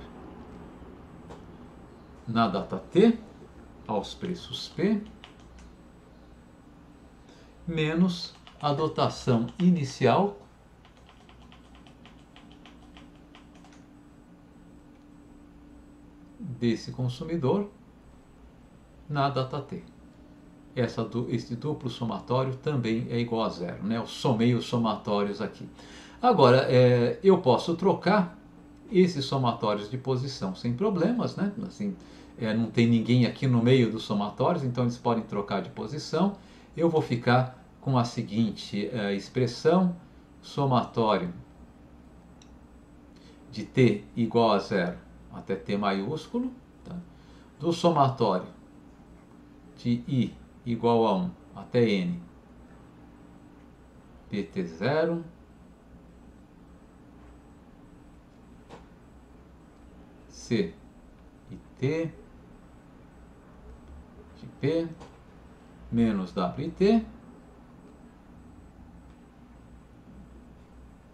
na data t, aos preços P, menos a dotação inicial desse consumidor na data T. Esse duplo somatório também é igual a zero, né? Eu somei os somatórios aqui. Agora, eu posso trocar esses somatórios de posição sem problemas, né? Assim, não tem ninguém aqui no meio dos somatórios, então eles podem trocar de posição. Eu vou ficar com a seguinte expressão: somatório de t igual a zero até t maiúsculo, tá? Do somatório de i igual a 1 até n, pt0, c e t de p menos w e t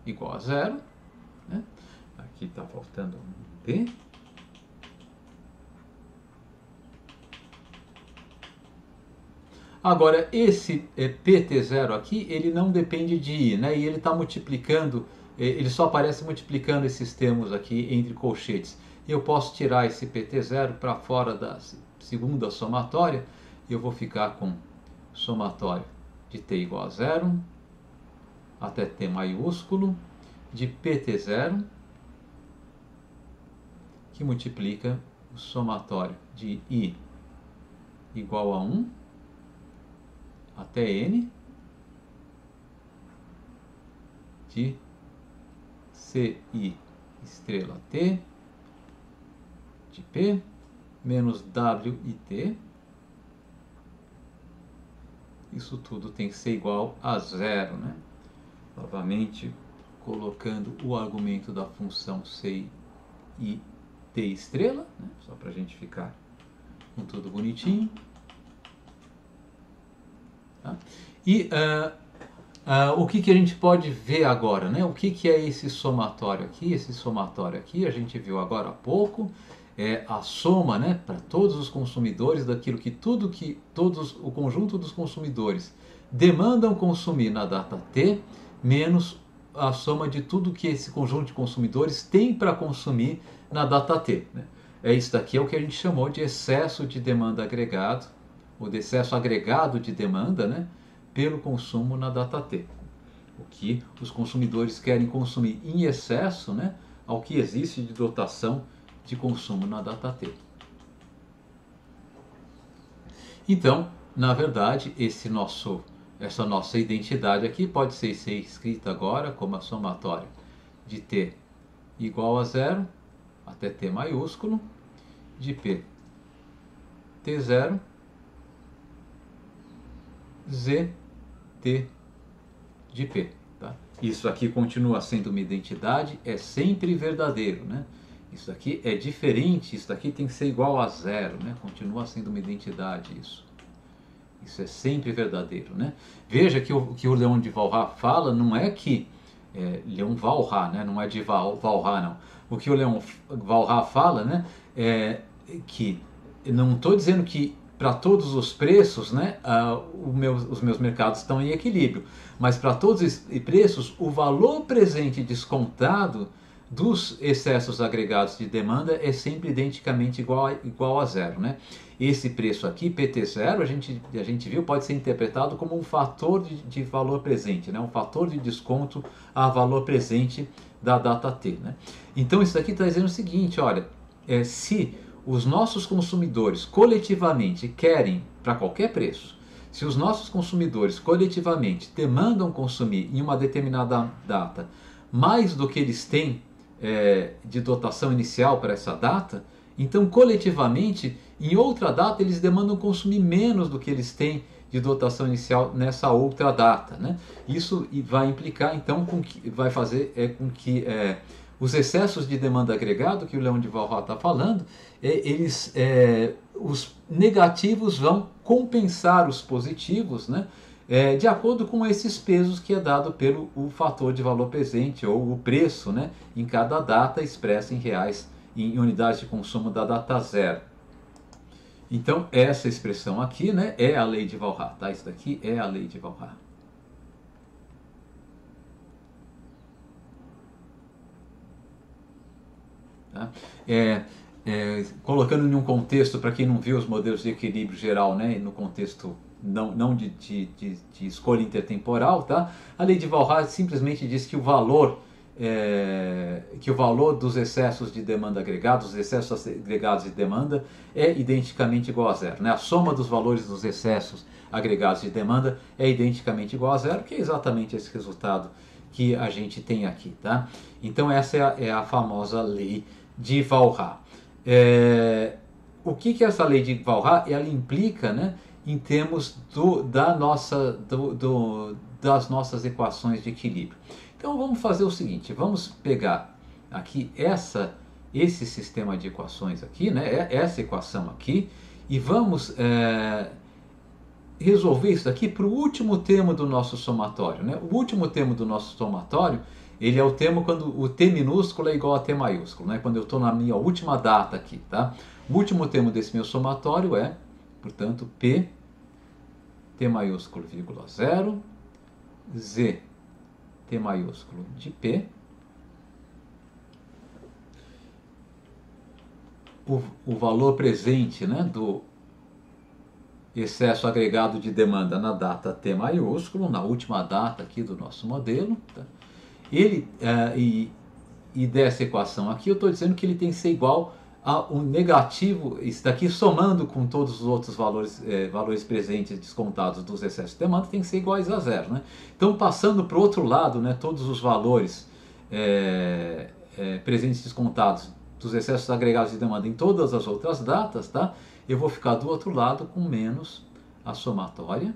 igual a zero, né? Aqui está faltando um p. Agora, esse PT0 aqui, ele não depende de I, né? E ele está multiplicando, ele só aparece multiplicando esses termos aqui entre colchetes. Eu posso tirar esse PT0 para fora da segunda somatória, e eu vou ficar com somatório de t igual a zero, até T maiúsculo de PT0, que multiplica o somatório de I igual a 1 até N de CI estrela T de P menos WIT. Isso tudo tem que ser igual a zero, né? Novamente, colocando o argumento da função CI T estrela, né? Só para a gente ficar com tudo bonitinho. Tá? E o que a gente pode ver agora, né? O que é esse somatório aqui? Esse somatório aqui a gente viu agora há pouco, é a soma, né, para todos os consumidores daquilo que o conjunto dos consumidores demandam consumir na data T, menos a soma de tudo que esse conjunto de consumidores tem para consumir na data T, né? Isso daqui é o que a gente chamou de excesso de demanda agregado, ou de excesso agregado de demanda, né, pelo consumo na data T. O que os consumidores querem consumir em excesso, né, ao que existe de dotação de consumo na data T. Então, na verdade, essa nossa identidade aqui pode ser escrita agora como a somatória de T igual a zero até T maiúsculo de P T0 Z T de P. Tá? Isso aqui continua sendo uma identidade, é sempre verdadeiro, né? Isso aqui é diferente, isso aqui tem que ser igual a zero, né? Continua sendo uma identidade isso. Isso é sempre verdadeiro, né? Veja que o que o Leon de Walras fala não é que... Leon Walras, né? Não é de Walras, não. O que o Leon Walras fala, né? É que não estou dizendo que para todos os preços, né, os meus mercados estão em equilíbrio, mas para todos os preços, o valor presente descontado dos excessos agregados de demanda é sempre identicamente igual a zero, né? Esse preço aqui, PT0, a gente viu, pode ser interpretado como um fator de valor presente, né? Um fator de desconto a valor presente da data T, né? Então isso aqui está dizendo o seguinte, olha, se os nossos consumidores coletivamente querem, para qualquer preço, se os nossos consumidores coletivamente demandam consumir em uma determinada data mais do que eles têm de dotação inicial para essa data, então coletivamente em outra data eles demandam consumir menos do que eles têm de dotação inicial nessa outra data, né? Isso vai implicar então vai fazer com que os excessos de demanda agregado que o Leon de Walras está falando, os negativos vão compensar os positivos, né? De acordo com esses pesos que é dado pelo o fator de valor presente ou o preço, né, em cada data expressa em reais em unidades de consumo da data zero. Então essa expressão aqui, né, é a lei de Walras, tá? Isso daqui é a lei de Walras. Tá? Colocando em um contexto, para quem não viu os modelos de equilíbrio geral, né, no contexto não de escolha intertemporal, tá? A lei de Walras simplesmente diz que o valor dos excessos de demanda agregados, os excessos agregados de demanda, é identicamente igual a zero, né? A soma dos valores dos excessos agregados de demanda é identicamente igual a zero, que é exatamente esse resultado que a gente tem aqui, tá? Então essa é a famosa lei de Walras. O que essa lei de Walras ela implica, né, em termos das nossas equações de equilíbrio? Então vamos fazer o seguinte, vamos pegar aqui esse sistema de equações aqui, né, essa equação aqui, e vamos resolver isso daqui para o último termo do nosso somatório, né? O último termo do nosso somatório, ele é o termo quando o T minúsculo é igual a T maiúsculo, né? Quando eu estou na minha última data aqui, tá? O último termo desse meu somatório é, portanto, P T maiúsculo, vírgula 0, Z T maiúsculo de P, o valor presente, né, excesso agregado de demanda na data T maiúsculo, na última data aqui do nosso modelo, tá? Ele, e dessa equação aqui, eu estou dizendo que ele tem que ser igual a um negativo, isso daqui somando com todos os outros valores, valores presentes descontados dos excessos de demanda, tem que ser iguais a zero, né? Então, passando para o outro lado, né, todos os valores presentes descontados dos excessos agregados de demanda em todas as outras datas, tá? Eu vou ficar do outro lado com menos a somatória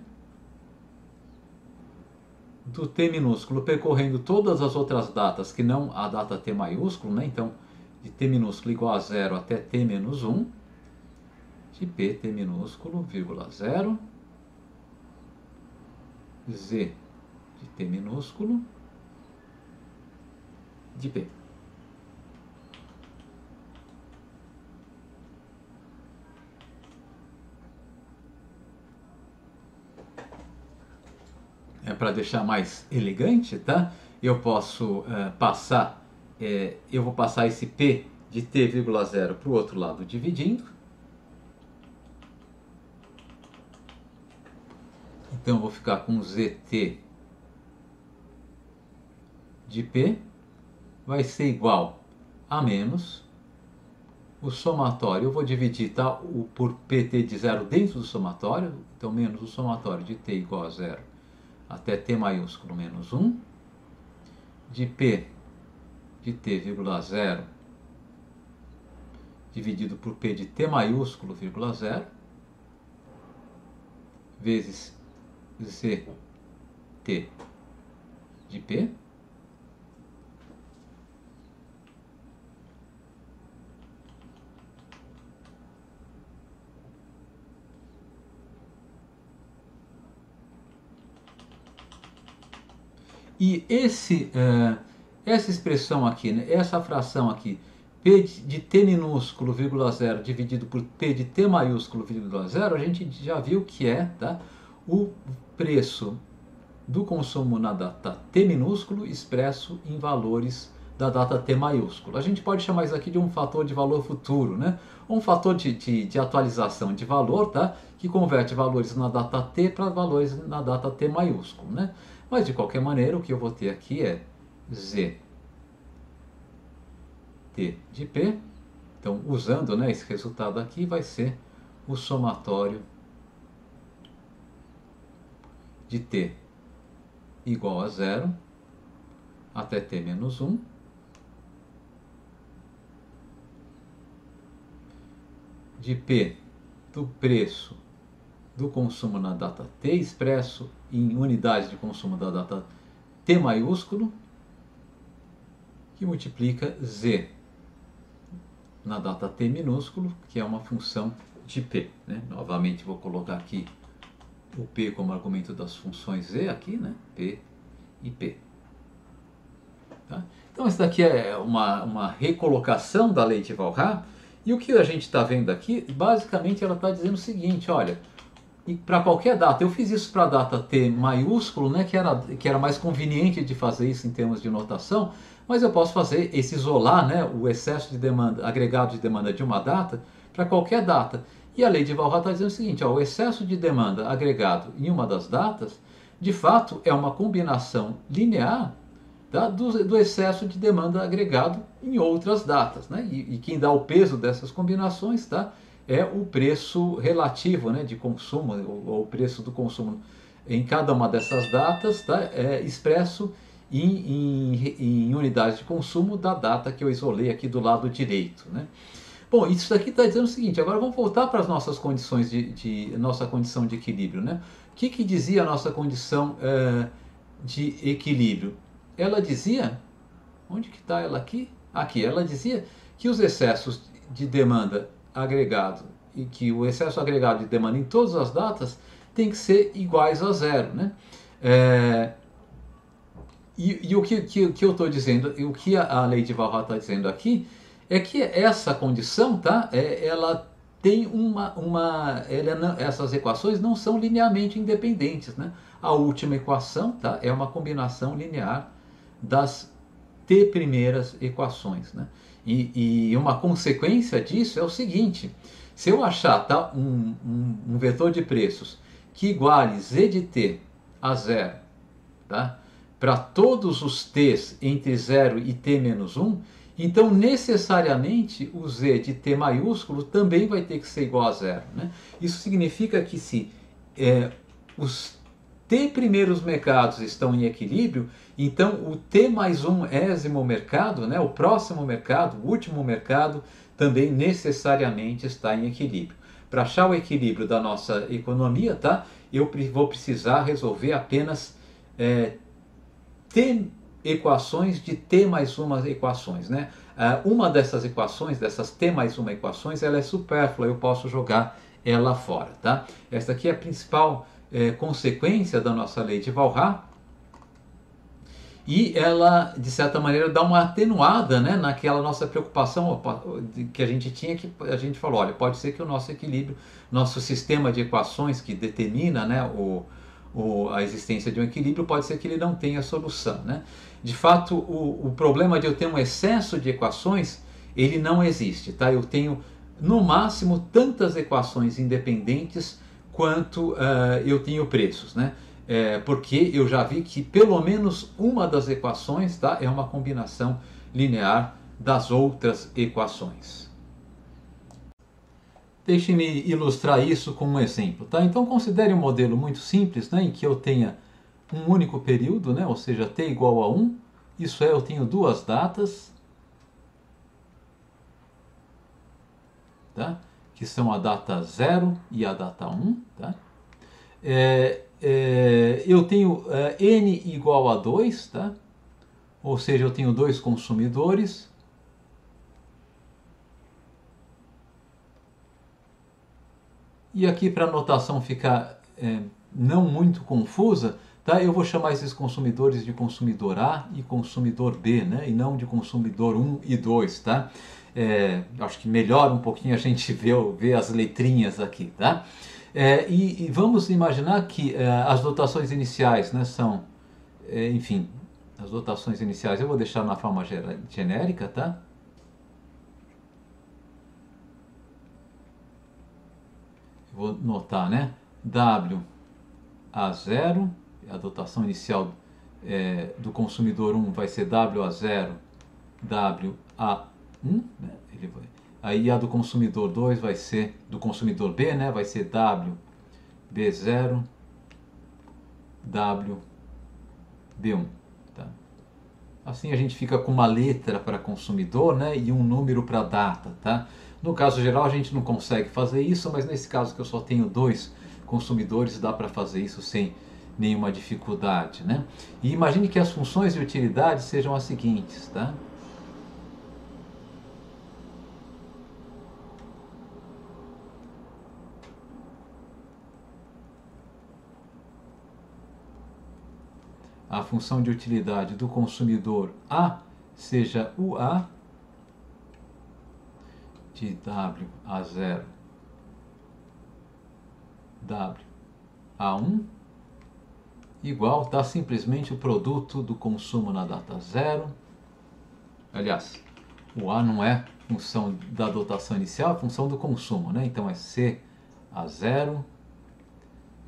do T minúsculo percorrendo todas as outras datas que não a data T maiúsculo, né? Então, de T minúsculo igual a zero até T menos 1, de P T minúsculo, vírgula 0, Z de T minúsculo, de P. Para deixar mais elegante, tá? Eu posso passar, eu vou passar esse P de T, 0 para o outro lado dividindo. Então eu vou ficar com ZT de P, vai ser igual a menos o somatório. Eu vou dividir, tá, por PT de 0 dentro do somatório, então menos o somatório de T igual a 0 até T maiúsculo menos 1, de P de T, vírgula 0, dividido por P de T maiúsculo, vírgula 0, vezes Z T de P, e essa expressão aqui, né, essa fração aqui, P de T minúsculo, vírgula 0, dividido por P de T maiúsculo, vírgula 0, a gente já viu que é, tá, o preço do consumo na data T minúsculo expresso em valores da data T maiúsculo. A gente pode chamar isso aqui de um fator de valor futuro, né? Um fator de atualização de valor, tá? Que converte valores na data T para valores na data T maiúsculo, né? Mas de qualquer maneira, o que eu vou ter aqui é Z T de P. Então, usando, né, esse resultado aqui, vai ser o somatório de T igual a 0 até T menos 1, de P do preço do consumo na data T, expresso em unidades de consumo da data T maiúsculo, que multiplica Z na data T minúsculo, que é uma função de P, né? Novamente vou colocar aqui o P como argumento das funções Z aqui, né? P e P. Tá? Então isso daqui é uma recolocação da lei de Walras, e o que a gente está vendo aqui, basicamente ela está dizendo o seguinte, olha, para qualquer data, eu fiz isso para a data T maiúsculo, né, que era mais conveniente de fazer isso em termos de notação, mas eu posso fazer esse isolar, né, o excesso de demanda, agregado de demanda de uma data, para qualquer data. E a lei de Walras está dizendo o seguinte, ó, o excesso de demanda agregado em uma das datas, de fato, é uma combinação linear, tá, do excesso de demanda agregado em outras datas, né? E quem dá o peso dessas combinações, tá, é o preço relativo, né, de consumo, ou o preço do consumo em cada uma dessas datas, tá, expresso em unidades de consumo da data que eu isolei aqui do lado direito, né? Bom, isso daqui está dizendo o seguinte, agora vamos voltar para as nossas condições nossa condição de equilíbrio, né? O que dizia a nossa condição de equilíbrio? Ela dizia, onde que está ela aqui? Aqui, ela dizia que os excessos de demanda agregado e que o excesso agregado de demanda em todas as datas tem que ser iguais a zero, né? E o que eu estou dizendo, o que a lei de Walras está dizendo aqui, é que essa condição, tá, ela tem essas equações não são linearmente independentes, né? A última equação, tá, é uma combinação linear das T primeiras equações, né? E uma consequência disso é o seguinte, Se eu achar, tá, um vetor de preços que iguale z de t a zero, tá, para todos os t's entre 0 e t menos 1, então necessariamente o z de t maiúsculo também vai ter que ser igual a zero, né? Isso significa que se os t primeiros mercados estão em equilíbrio, então o t mais um ésimo mercado, né, o próximo mercado, o último mercado, também necessariamente está em equilíbrio. Para achar o equilíbrio da nossa economia, tá, eu vou precisar resolver apenas t equações de t mais uma equações, né? Uma dessas equações, dessas t mais uma equações, ela é supérflua, eu posso jogar ela fora, tá? Esta aqui é a principal consequência da nossa lei de Walras, e ela, de certa maneira, dá uma atenuada, né, naquela nossa preocupação que a gente tinha, que a gente falou, olha, pode ser que o nosso equilíbrio, nosso sistema de equações que determina, né, a existência de um equilíbrio, pode ser que ele não tenha solução, né? De fato, o problema de eu ter um excesso de equações, ele não existe, tá? Eu tenho, no máximo, tantas equações independentes quanto eu tenho preços, né? Porque eu já vi que pelo menos uma das equações, tá, é uma combinação linear das outras equações. Deixe-me ilustrar isso com um exemplo, tá? Então considere um modelo muito simples, né, em que eu tenha um único período, né, ou seja, t igual a 1, isso é, eu tenho duas datas, tá, que são a data 0 e a data 1, tá? Eu tenho n igual a 2, tá? Ou seja, eu tenho dois consumidores. E aqui, para a notação ficar não muito confusa, tá? Eu vou chamar esses consumidores de consumidor A e consumidor B, né? E não de consumidor 1 e 2, tá? Acho que melhora um pouquinho a gente ver as letrinhas aqui, tá? E vamos imaginar que as dotações iniciais, né, são, enfim, as dotações iniciais eu vou deixar na forma genérica, tá? Eu vou notar, né? W a 0, a dotação inicial do consumidor 1 vai ser W a 0, W a 1, né? Aí a do consumidor 2 vai ser, do consumidor B, né, vai ser W B0, W B1. Tá? Assim a gente fica com uma letra para consumidor, né, e um número para data. Tá? No caso geral a gente não consegue fazer isso, mas nesse caso que eu só tenho dois consumidores, dá para fazer isso sem nenhuma dificuldade. Né? E imagine que as funções de utilidade sejam as seguintes. Tá? A função de utilidade do consumidor A seja o A de W a 0, W a 1, igual, tá, simplesmente o produto do consumo na data 0. Aliás, o A não é função da dotação inicial, é função do consumo, né? Então é C a 0,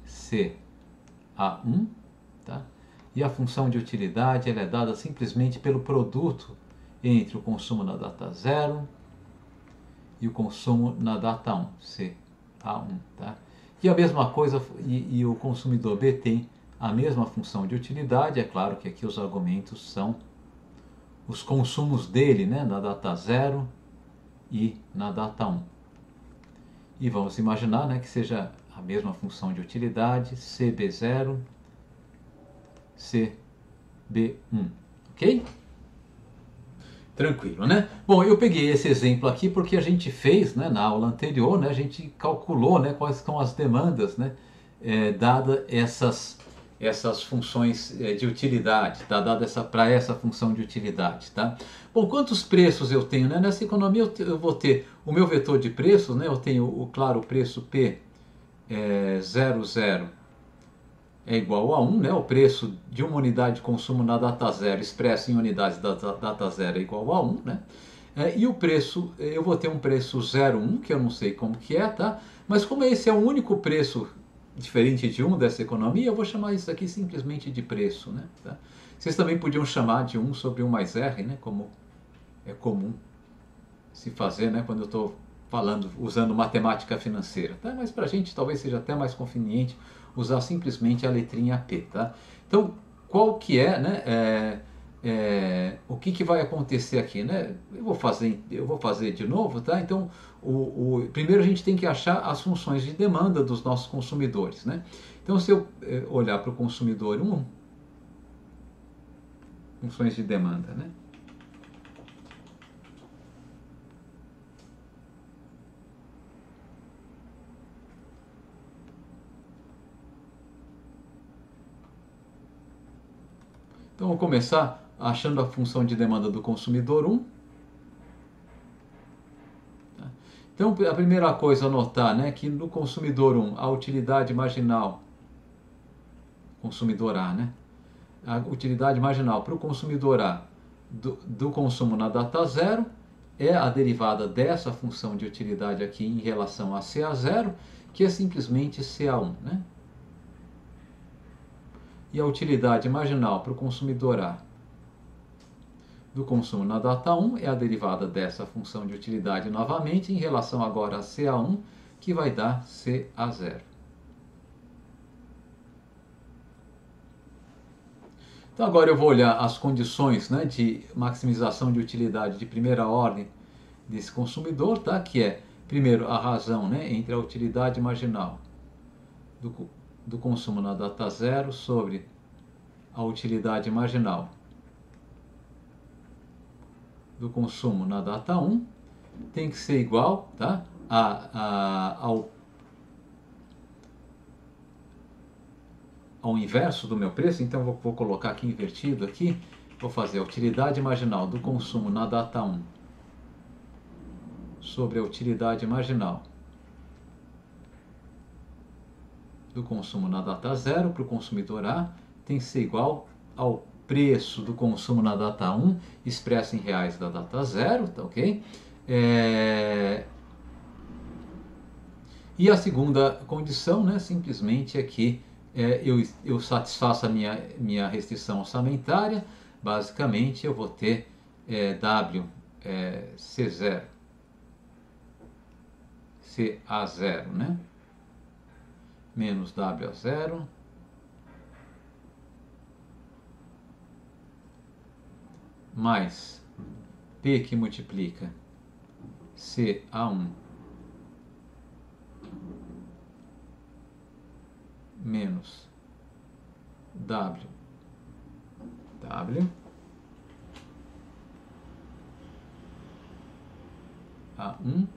C a 1, tá? E a função de utilidade ela é dada simplesmente pelo produto entre o consumo na data 0 e o consumo na data 1, CA1. Tá? E a mesma coisa, e o consumidor B tem a mesma função de utilidade, é claro que aqui os argumentos são os consumos dele, né, na data 0 e na data 1. E vamos imaginar, né, que seja a mesma função de utilidade, CB0, CB1, ok? Tranquilo, né? Bom, eu peguei esse exemplo aqui porque a gente fez, né, na aula anterior, né, a gente calculou, né, quais são as demandas, né, dada essas funções de utilidade, tá? Dada para essa função de utilidade, tá? Bom, quantos preços eu tenho, né? Nessa economia eu vou ter o meu vetor de preços, né? Eu tenho, claro, o preço P 00 é igual a 1, né? O preço de uma unidade de consumo na data 0 expresso em unidades da data 0 é igual a 1, né? E o preço, eu vou ter um preço 0,1, que eu não sei como que é, tá? Mas como esse é o único preço diferente de 1 dessa economia, eu vou chamar isso aqui simplesmente de preço, né? Tá? Vocês também podiam chamar de 1 sobre 1 mais R, né? Como é comum se fazer, né? Quando eu estou falando, usando matemática financeira, tá? Mas para a gente talvez seja até mais conveniente usar simplesmente a letrinha P, tá? Então, qual que é, né? O que vai acontecer aqui, né? Eu vou fazer de novo, tá? Então, primeiro a gente tem que achar as funções de demanda dos nossos consumidores, né? Então, se eu olhar para o consumidor 1, funções de demanda, né? Então, vou começar achando a função de demanda do consumidor 1. Então, a primeira coisa a notar, né, que no consumidor 1, a utilidade marginal, consumidor A, né, a utilidade marginal para o consumidor A do consumo na data 0 é a derivada dessa função de utilidade aqui em relação a CA0, que é simplesmente CA1, né? E a utilidade marginal para o consumidor A do consumo na data 1 é a derivada dessa função de utilidade novamente em relação agora a CA1, que vai dar CA0. Então agora eu vou olhar as condições, né, de maximização de utilidade de primeira ordem desse consumidor, tá? Que é, primeiro, a razão, né, entre a utilidade marginal do consumo na data 0 sobre a utilidade marginal do consumo na data 1 tem que ser igual, tá, ao inverso do meu preço. Então vou colocar aqui invertido aqui, vou fazer a utilidade marginal do consumo na data 1 sobre a utilidade marginal do consumo na data 0 para o consumidor A tem que ser igual ao preço do consumo na data 1 expresso em reais da data 0, tá ok? E a segunda condição, né, simplesmente é que eu satisfaço a minha restrição orçamentária. Basicamente eu vou ter C0, CA0, né, menos WA0 mais P que multiplica CA1 menos W A1,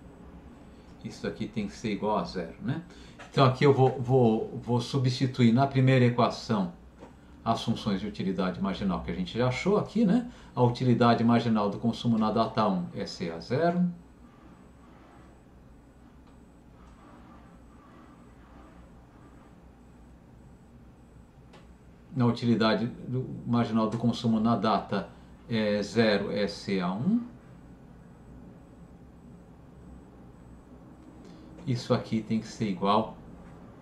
isso aqui tem que ser igual a 0, né? Então aqui eu vou substituir na primeira equação as funções de utilidade marginal que a gente já achou aqui, né? A utilidade marginal do consumo na data 1 é CA0. Na utilidade marginal do consumo na data 0 é CA1. Isso aqui tem que ser igual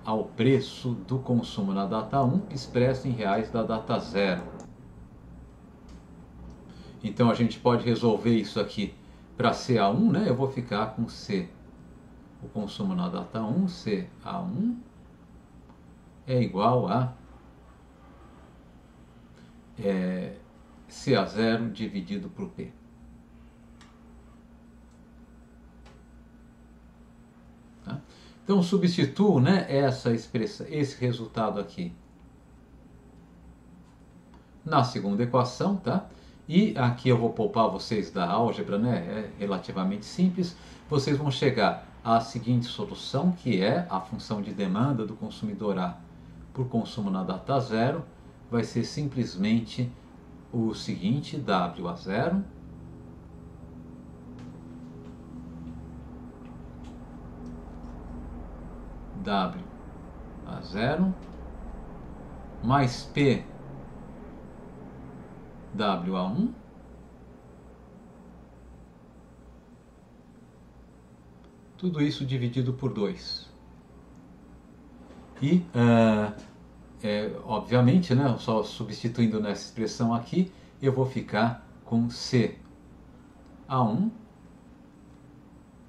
ao preço do consumo na data 1 expresso em reais da data 0. Então a gente pode resolver isso aqui para CA1, né? Eu vou ficar com C, o consumo na data 1, CA1 é igual a CA0 dividido por P. Tá? Então substituo, né, esse resultado aqui na segunda equação, tá? E aqui eu vou poupar vocês da álgebra, né? É relativamente simples. Vocês vão chegar à seguinte solução, que é a função de demanda do consumidor A por consumo na data 0, vai ser simplesmente o seguinte, WA0 WA0 mais P WA1 Tudo isso dividido por 2. E, obviamente, né, só substituindo nessa expressão aqui, eu vou ficar com CA1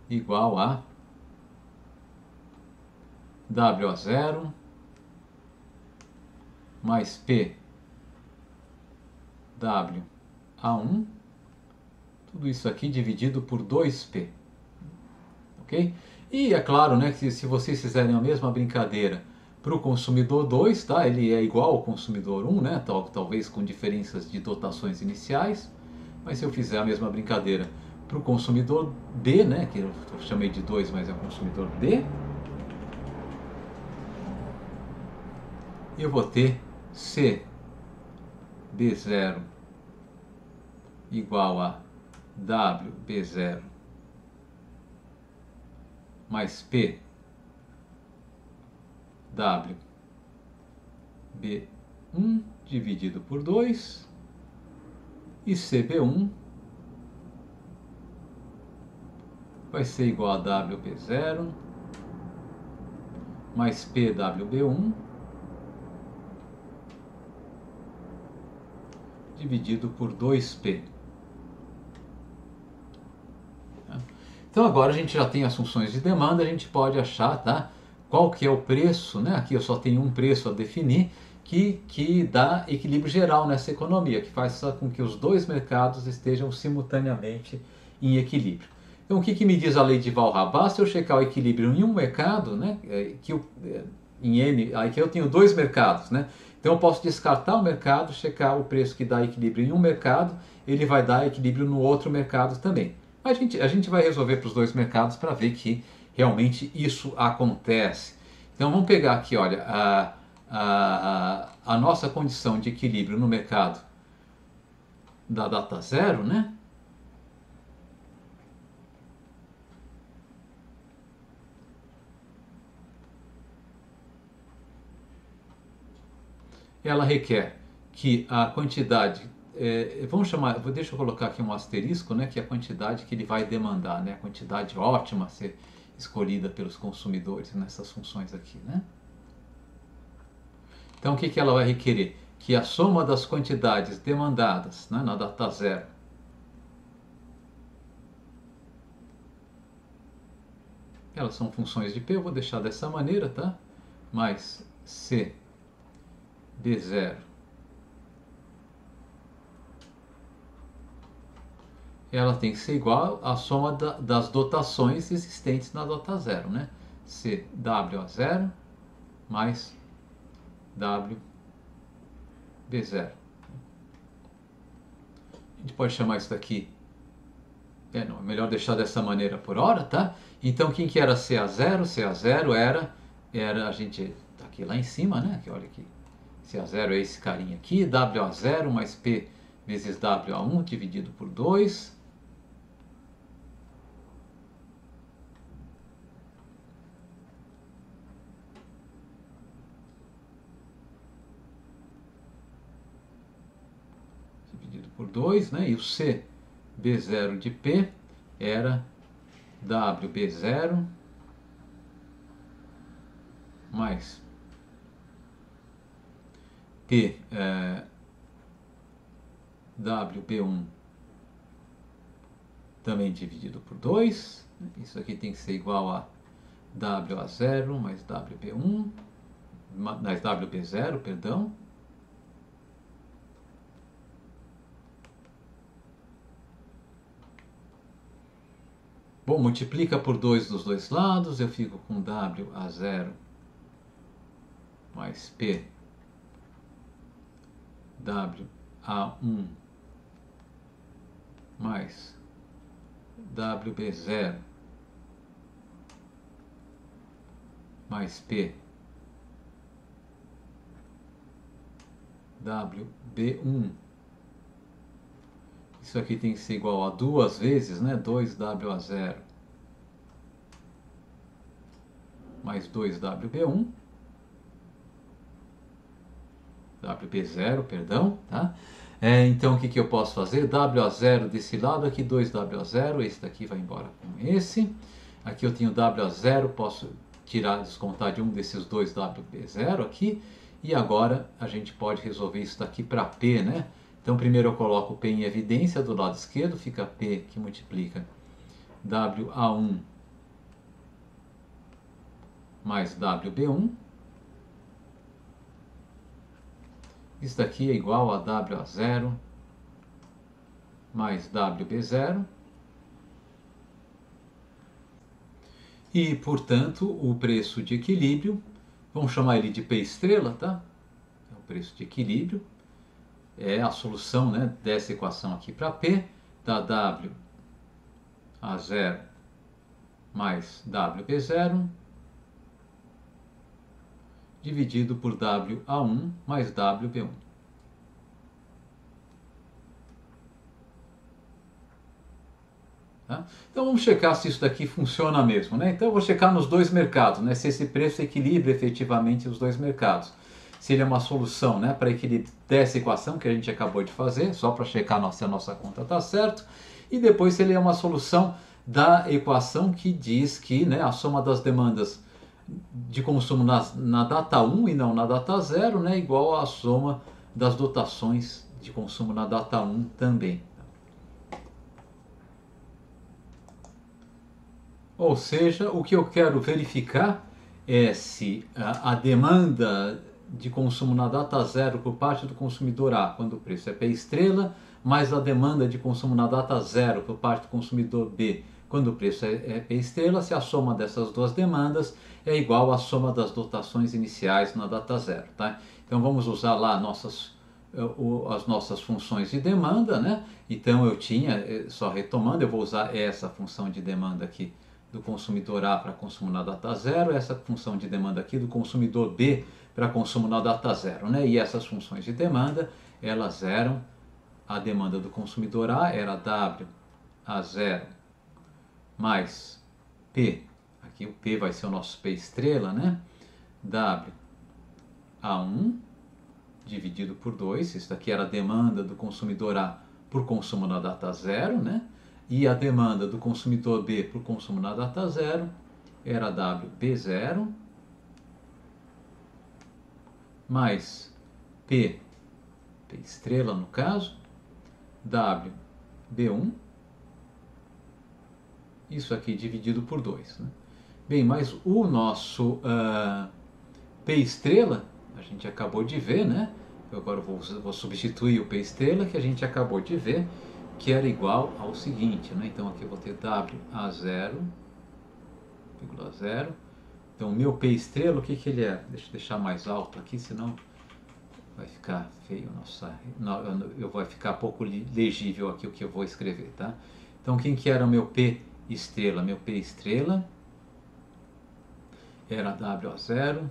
igual a WA0 mais PWA1, tudo isso aqui dividido por 2P. Ok? E é claro, né, que se vocês fizerem a mesma brincadeira para o consumidor 2, tá? Ele é igual ao consumidor 1, né? Talvez com diferenças de dotações iniciais, mas se eu fizer a mesma brincadeira para o consumidor D, né, que eu chamei de 2, mas é o consumidor D, eu vou ter CB0 igual a WB0 mais P WB1 dividido por 2 e CB1 vai ser igual a WB0 mais PWB1 dividido por 2P. Então agora a gente já tem as funções de demanda, a gente pode achar, tá, qual que é o preço, né? Aqui eu só tenho um preço a definir, que dá equilíbrio geral nessa economia, que faz com que os dois mercados estejam simultaneamente em equilíbrio. Então o que me diz a lei de Walras? Basta eu checar o equilíbrio em um mercado, né, em N, aqui eu tenho dois mercados, né? Então eu posso descartar o mercado, checar o preço que dá equilíbrio em um mercado, ele vai dar equilíbrio no outro mercado também. A gente vai resolver para os dois mercados para ver que realmente isso acontece. Então vamos pegar aqui, olha, a nossa condição de equilíbrio no mercado da data zero, né? Ela requer que a quantidade, vamos chamar, deixa eu colocar aqui um asterisco, né, que é a quantidade que ele vai demandar, né, a quantidade ótima a ser escolhida pelos consumidores nessas funções aqui, né? Então o que ela vai requerer? Que a soma das quantidades demandadas, né, na data zero elas são funções de P, eu vou deixar dessa maneira, tá? Mais C B0 ela tem que ser igual à soma das dotações existentes na data zero, né? CWA0 mais WB0. A gente pode chamar isso daqui, não, é melhor deixar dessa maneira por hora, tá? Então, quem que era CA0? CA0 era a gente, tá aqui lá em cima, né? Aqui, olha aqui. CA0 é esse carinha aqui, WA0 mais P vezes WA1 dividido por 2. Dividido por 2, né? E o CB0 de P era WB0 mais P WB1 também dividido por 2. Isso aqui tem que ser igual a WA0 mais WB1 mais WB0, perdão. Bom, multiplica por 2 dos dois lados, eu fico com WA0 mais P WA1 mais WB0 mais P WB1. Isso aqui tem que ser igual a duas vezes, né? 2WA0 mais 2WB1. WB0, perdão, tá? Então o que eu posso fazer? WA0 desse lado aqui, 2WA0, esse daqui vai embora com esse. Aqui eu tenho W a 0, posso descontar de um desses dois WB0 aqui. E agora a gente pode resolver isso daqui para P, né? Então primeiro eu coloco P em evidência do lado esquerdo, fica P que multiplica WA1 mais WB1. Isso daqui é igual a WA0 mais WB0. E, portanto, o preço de equilíbrio, vamos chamar ele de P estrela, tá? É o preço de equilíbrio, é a solução, né, dessa equação aqui para P, da W a 0 mais WB0, dividido por WA1 mais WB1. Tá? Então vamos checar se isso daqui funciona mesmo, né? Então eu vou checar nos dois mercados, né? Se esse preço equilibra efetivamente os dois mercados. Se ele é uma solução, né, para equilíbrio dessa equação que a gente acabou de fazer, só para checar se a nossa conta está certo. E depois se ele é uma solução da equação que diz que, né, a soma das demandas de consumo na data 1 e não na data 0, né, igual à soma das dotações de consumo na data 1 também. Ou seja, o que eu quero verificar é se a demanda de consumo na data 0 por parte do consumidor A, quando o preço é P estrela, mais a demanda de consumo na data 0 por parte do consumidor B, quando o preço é P estrela, se a soma dessas duas demandas é igual à soma das dotações iniciais na data 0. Tá? Então vamos usar lá as nossas funções de demanda, né? Então eu tinha, só retomando, eu vou usar essa função de demanda aqui do consumidor A para consumo na data 0, essa função de demanda aqui do consumidor B para consumo na data 0, né? E essas funções de demanda, elas eram, a demanda do consumidor A era W a 0 mais P, aqui o P vai ser o nosso P estrela, né? W a 1 dividido por 2, isso daqui era a demanda do consumidor A por consumo na data 0, né? E a demanda do consumidor B por consumo na data 0 era WB0 mais P estrela no caso, WB1, isso aqui dividido por 2. Né? Bem, mas o nosso P estrela, a gente acabou de ver, né? Eu agora vou substituir o P estrela que a gente acabou de ver, que era igual ao seguinte, né? Então aqui eu vou ter W a 0,0. Então o meu P estrela, o que ele é? Deixa eu deixar mais alto aqui, senão vai ficar feio. Vai ficar pouco legível aqui o que eu vou escrever, tá? Então quem que era o meu P estrela? Meu P estrela era W a 0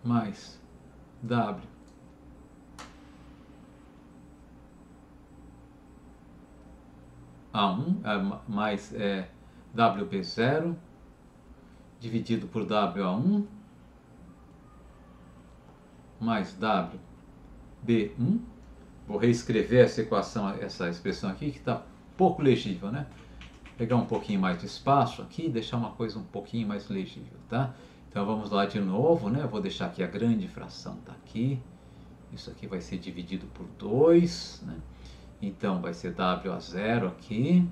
mais W A1 mais WB0 dividido por WA1 mais WB1. Vou reescrever essa equação, essa expressão aqui que está pouco legível, né? Pegar um pouquinho mais de espaço aqui e deixar uma coisa um pouquinho mais legível, tá? Então vamos lá de novo, né? Eu vou deixar aqui a grande fração, tá aqui. Isso aqui vai ser dividido por 2, né? Então vai ser W a 0 aqui.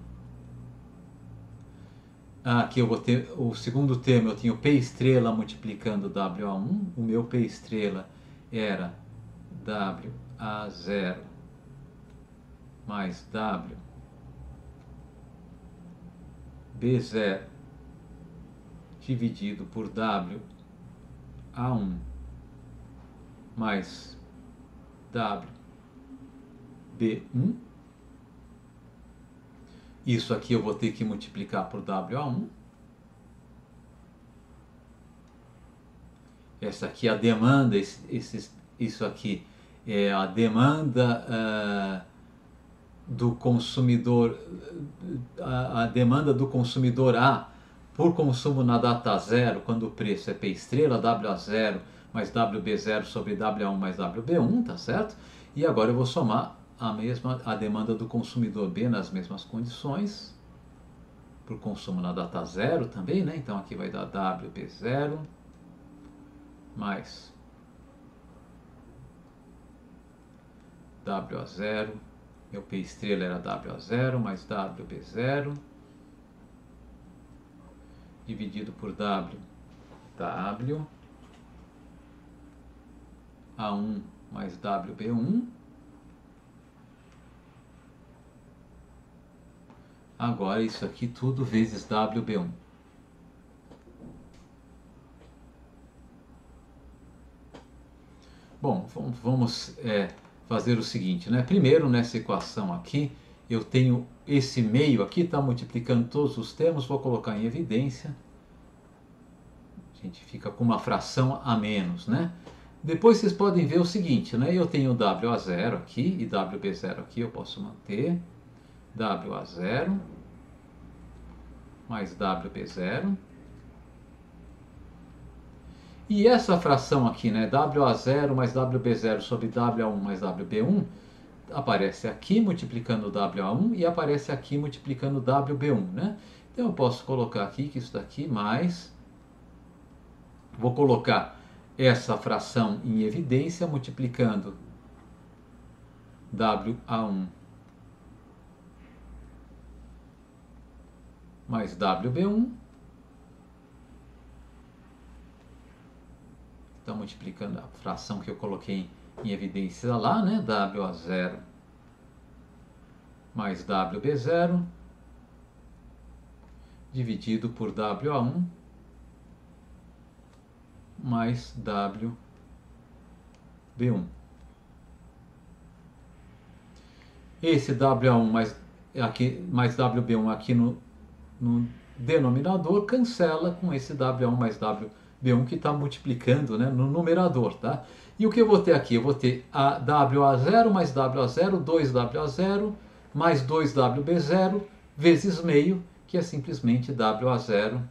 Aqui eu vou ter o segundo termo, eu tenho P estrela multiplicando W a 1. O meu P estrela era W a 0 mais W B0 dividido por W a 1 mais W B1. Isso aqui eu vou ter que multiplicar por WA1. Essa aqui é a demanda, isso aqui é a demanda do consumidor, a demanda do consumidor A por consumo na data 0, quando o preço é P estrela, WA0 mais WB0 sobre WA1 mais WB1, tá certo? E agora eu vou somar a demanda do consumidor B nas mesmas condições, para o consumo na data zero também, né? Então aqui vai dar WB0 mais WA0, meu P estrela era WA0 mais WB0 dividido por W A1 mais WB1. Agora isso aqui tudo vezes WB1. Bom, vamos fazer o seguinte, né? Primeiro, nessa equação aqui, eu tenho esse meio aqui, está multiplicando todos os termos, vou colocar em evidência. A gente fica com uma fração a menos, né? Depois vocês podem ver o seguinte, né? Eu tenho WA0 aqui e WB0 aqui, eu posso manter. WA0 mais WB0. E essa fração aqui, né, WA0 mais WB0 sobre WA1 mais WB1, aparece aqui multiplicando WA1 e aparece aqui multiplicando WB1, né? Então eu posso colocar aqui que isso daqui mais... Vou colocar essa fração em evidência multiplicando WA1 mais WB1. Então, multiplicando a fração que eu coloquei em evidência lá, né? WA0 mais WB0 dividido por WA1 mais WB1. Esse WA1 mais WB1 aqui no denominador cancela com esse W1 mais WB1 que está multiplicando, né, no numerador, tá? E o que eu vou ter aqui? Eu vou ter a WA0 mais WA0, 2WA0 mais 2WB0 vezes meio, que é simplesmente WA0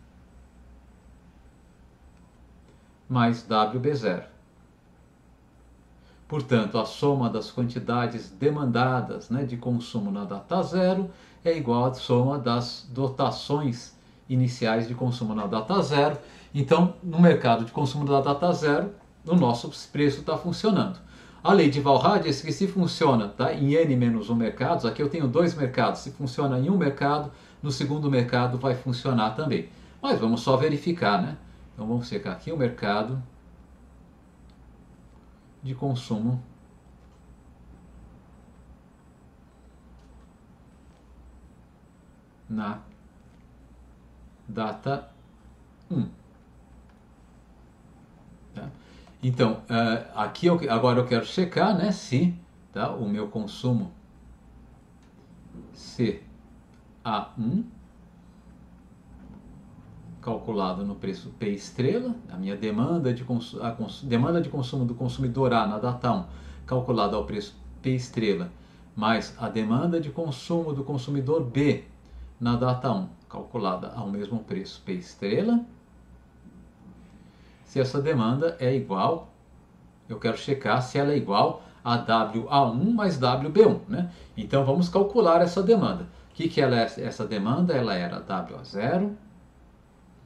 mais WB0. Portanto, a soma das quantidades demandadas, né, de consumo na data zero é igual à soma das dotações iniciais de consumo na data zero. Então, no mercado de consumo da data zero, o nosso preço está funcionando. A lei de Walras diz que se funciona, tá, em N-1 mercados, aqui eu tenho dois mercados, se funciona em um mercado, no segundo mercado vai funcionar também. Mas vamos só verificar, né? Então vamos checar aqui o mercado de consumo na data 1. Tá? Então, aqui agora eu quero checar, né, se, tá, o meu consumo CA1 calculado no preço P estrela, a minha demanda de consumo do consumidor A na data 1 calculada ao preço P estrela, mais a demanda de consumo do consumidor B na data 1 calculada ao mesmo preço P estrela, se essa demanda é igual, eu quero checar se ela é igual a WA1 mais WB1, né? Então vamos calcular essa demanda. O que ela é essa demanda? Ela era WA0,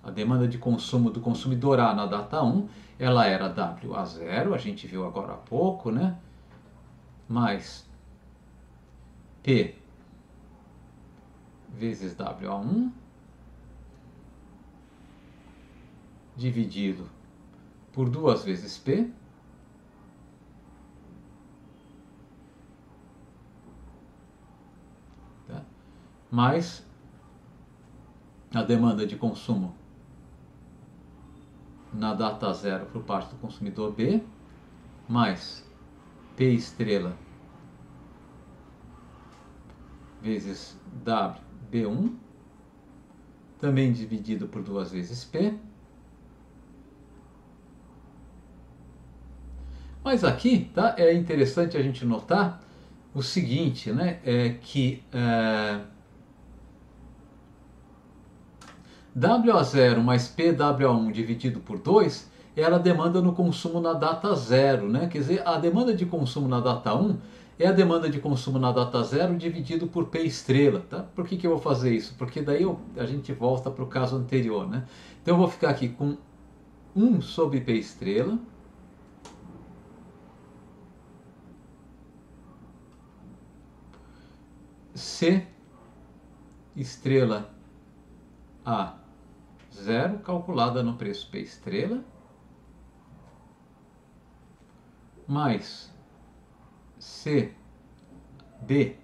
a demanda de consumo do consumidor A na data 1, ela era WA0, a gente viu agora há pouco, né? Mais P vezes WA1 dividido por 2 vezes P tá? Mais a demanda de consumo na data zero por parte do consumidor B, mais P estrela vezes WB1, também dividido por 2 vezes P. Mas aqui, tá, é interessante a gente notar o seguinte, né, que WA0 mais PWA1 dividido por 2 era a demanda no consumo na data 0, né? Quer dizer, a demanda de consumo na data 1 é a demanda de consumo na data zero dividido por P estrela. Tá? Por que eu vou fazer isso? Porque daí a gente volta para o caso anterior. Né? Então eu vou ficar aqui com 1 sobre P estrela. C estrela a zero, calculada no preço P estrela, mais C B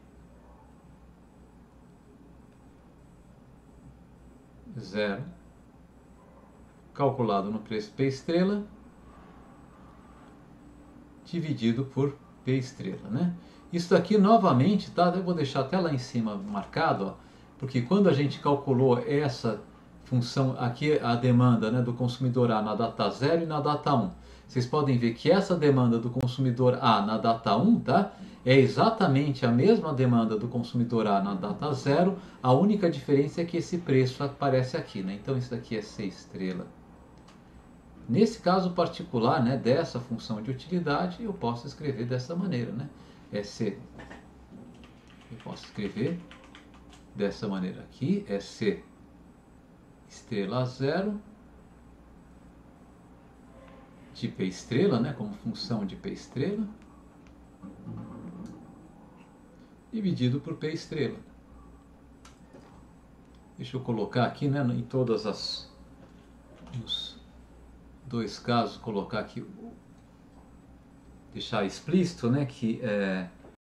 zero, calculado no preço P estrela, dividido por P estrela, né? Isso daqui novamente, tá? Eu vou deixar até lá em cima marcado, ó, porque quando a gente calculou essa função aqui, a demanda, né, do consumidor A na data 0 e na data 1, vocês podem ver que essa demanda do consumidor A na data 1, tá? É exatamente a mesma demanda do consumidor A na data 0, a única diferença é que esse preço aparece aqui, né? Então isso daqui é C estrela. Nesse caso particular, né, dessa função de utilidade, eu posso escrever dessa maneira, né? É C. Eu posso escrever dessa maneira aqui, é C estrela 0 de P estrela, né, como função de P estrela, dividido por P estrela. Deixa eu colocar aqui, né, em todas as nos dois casos, colocar aqui, deixar explícito, né, que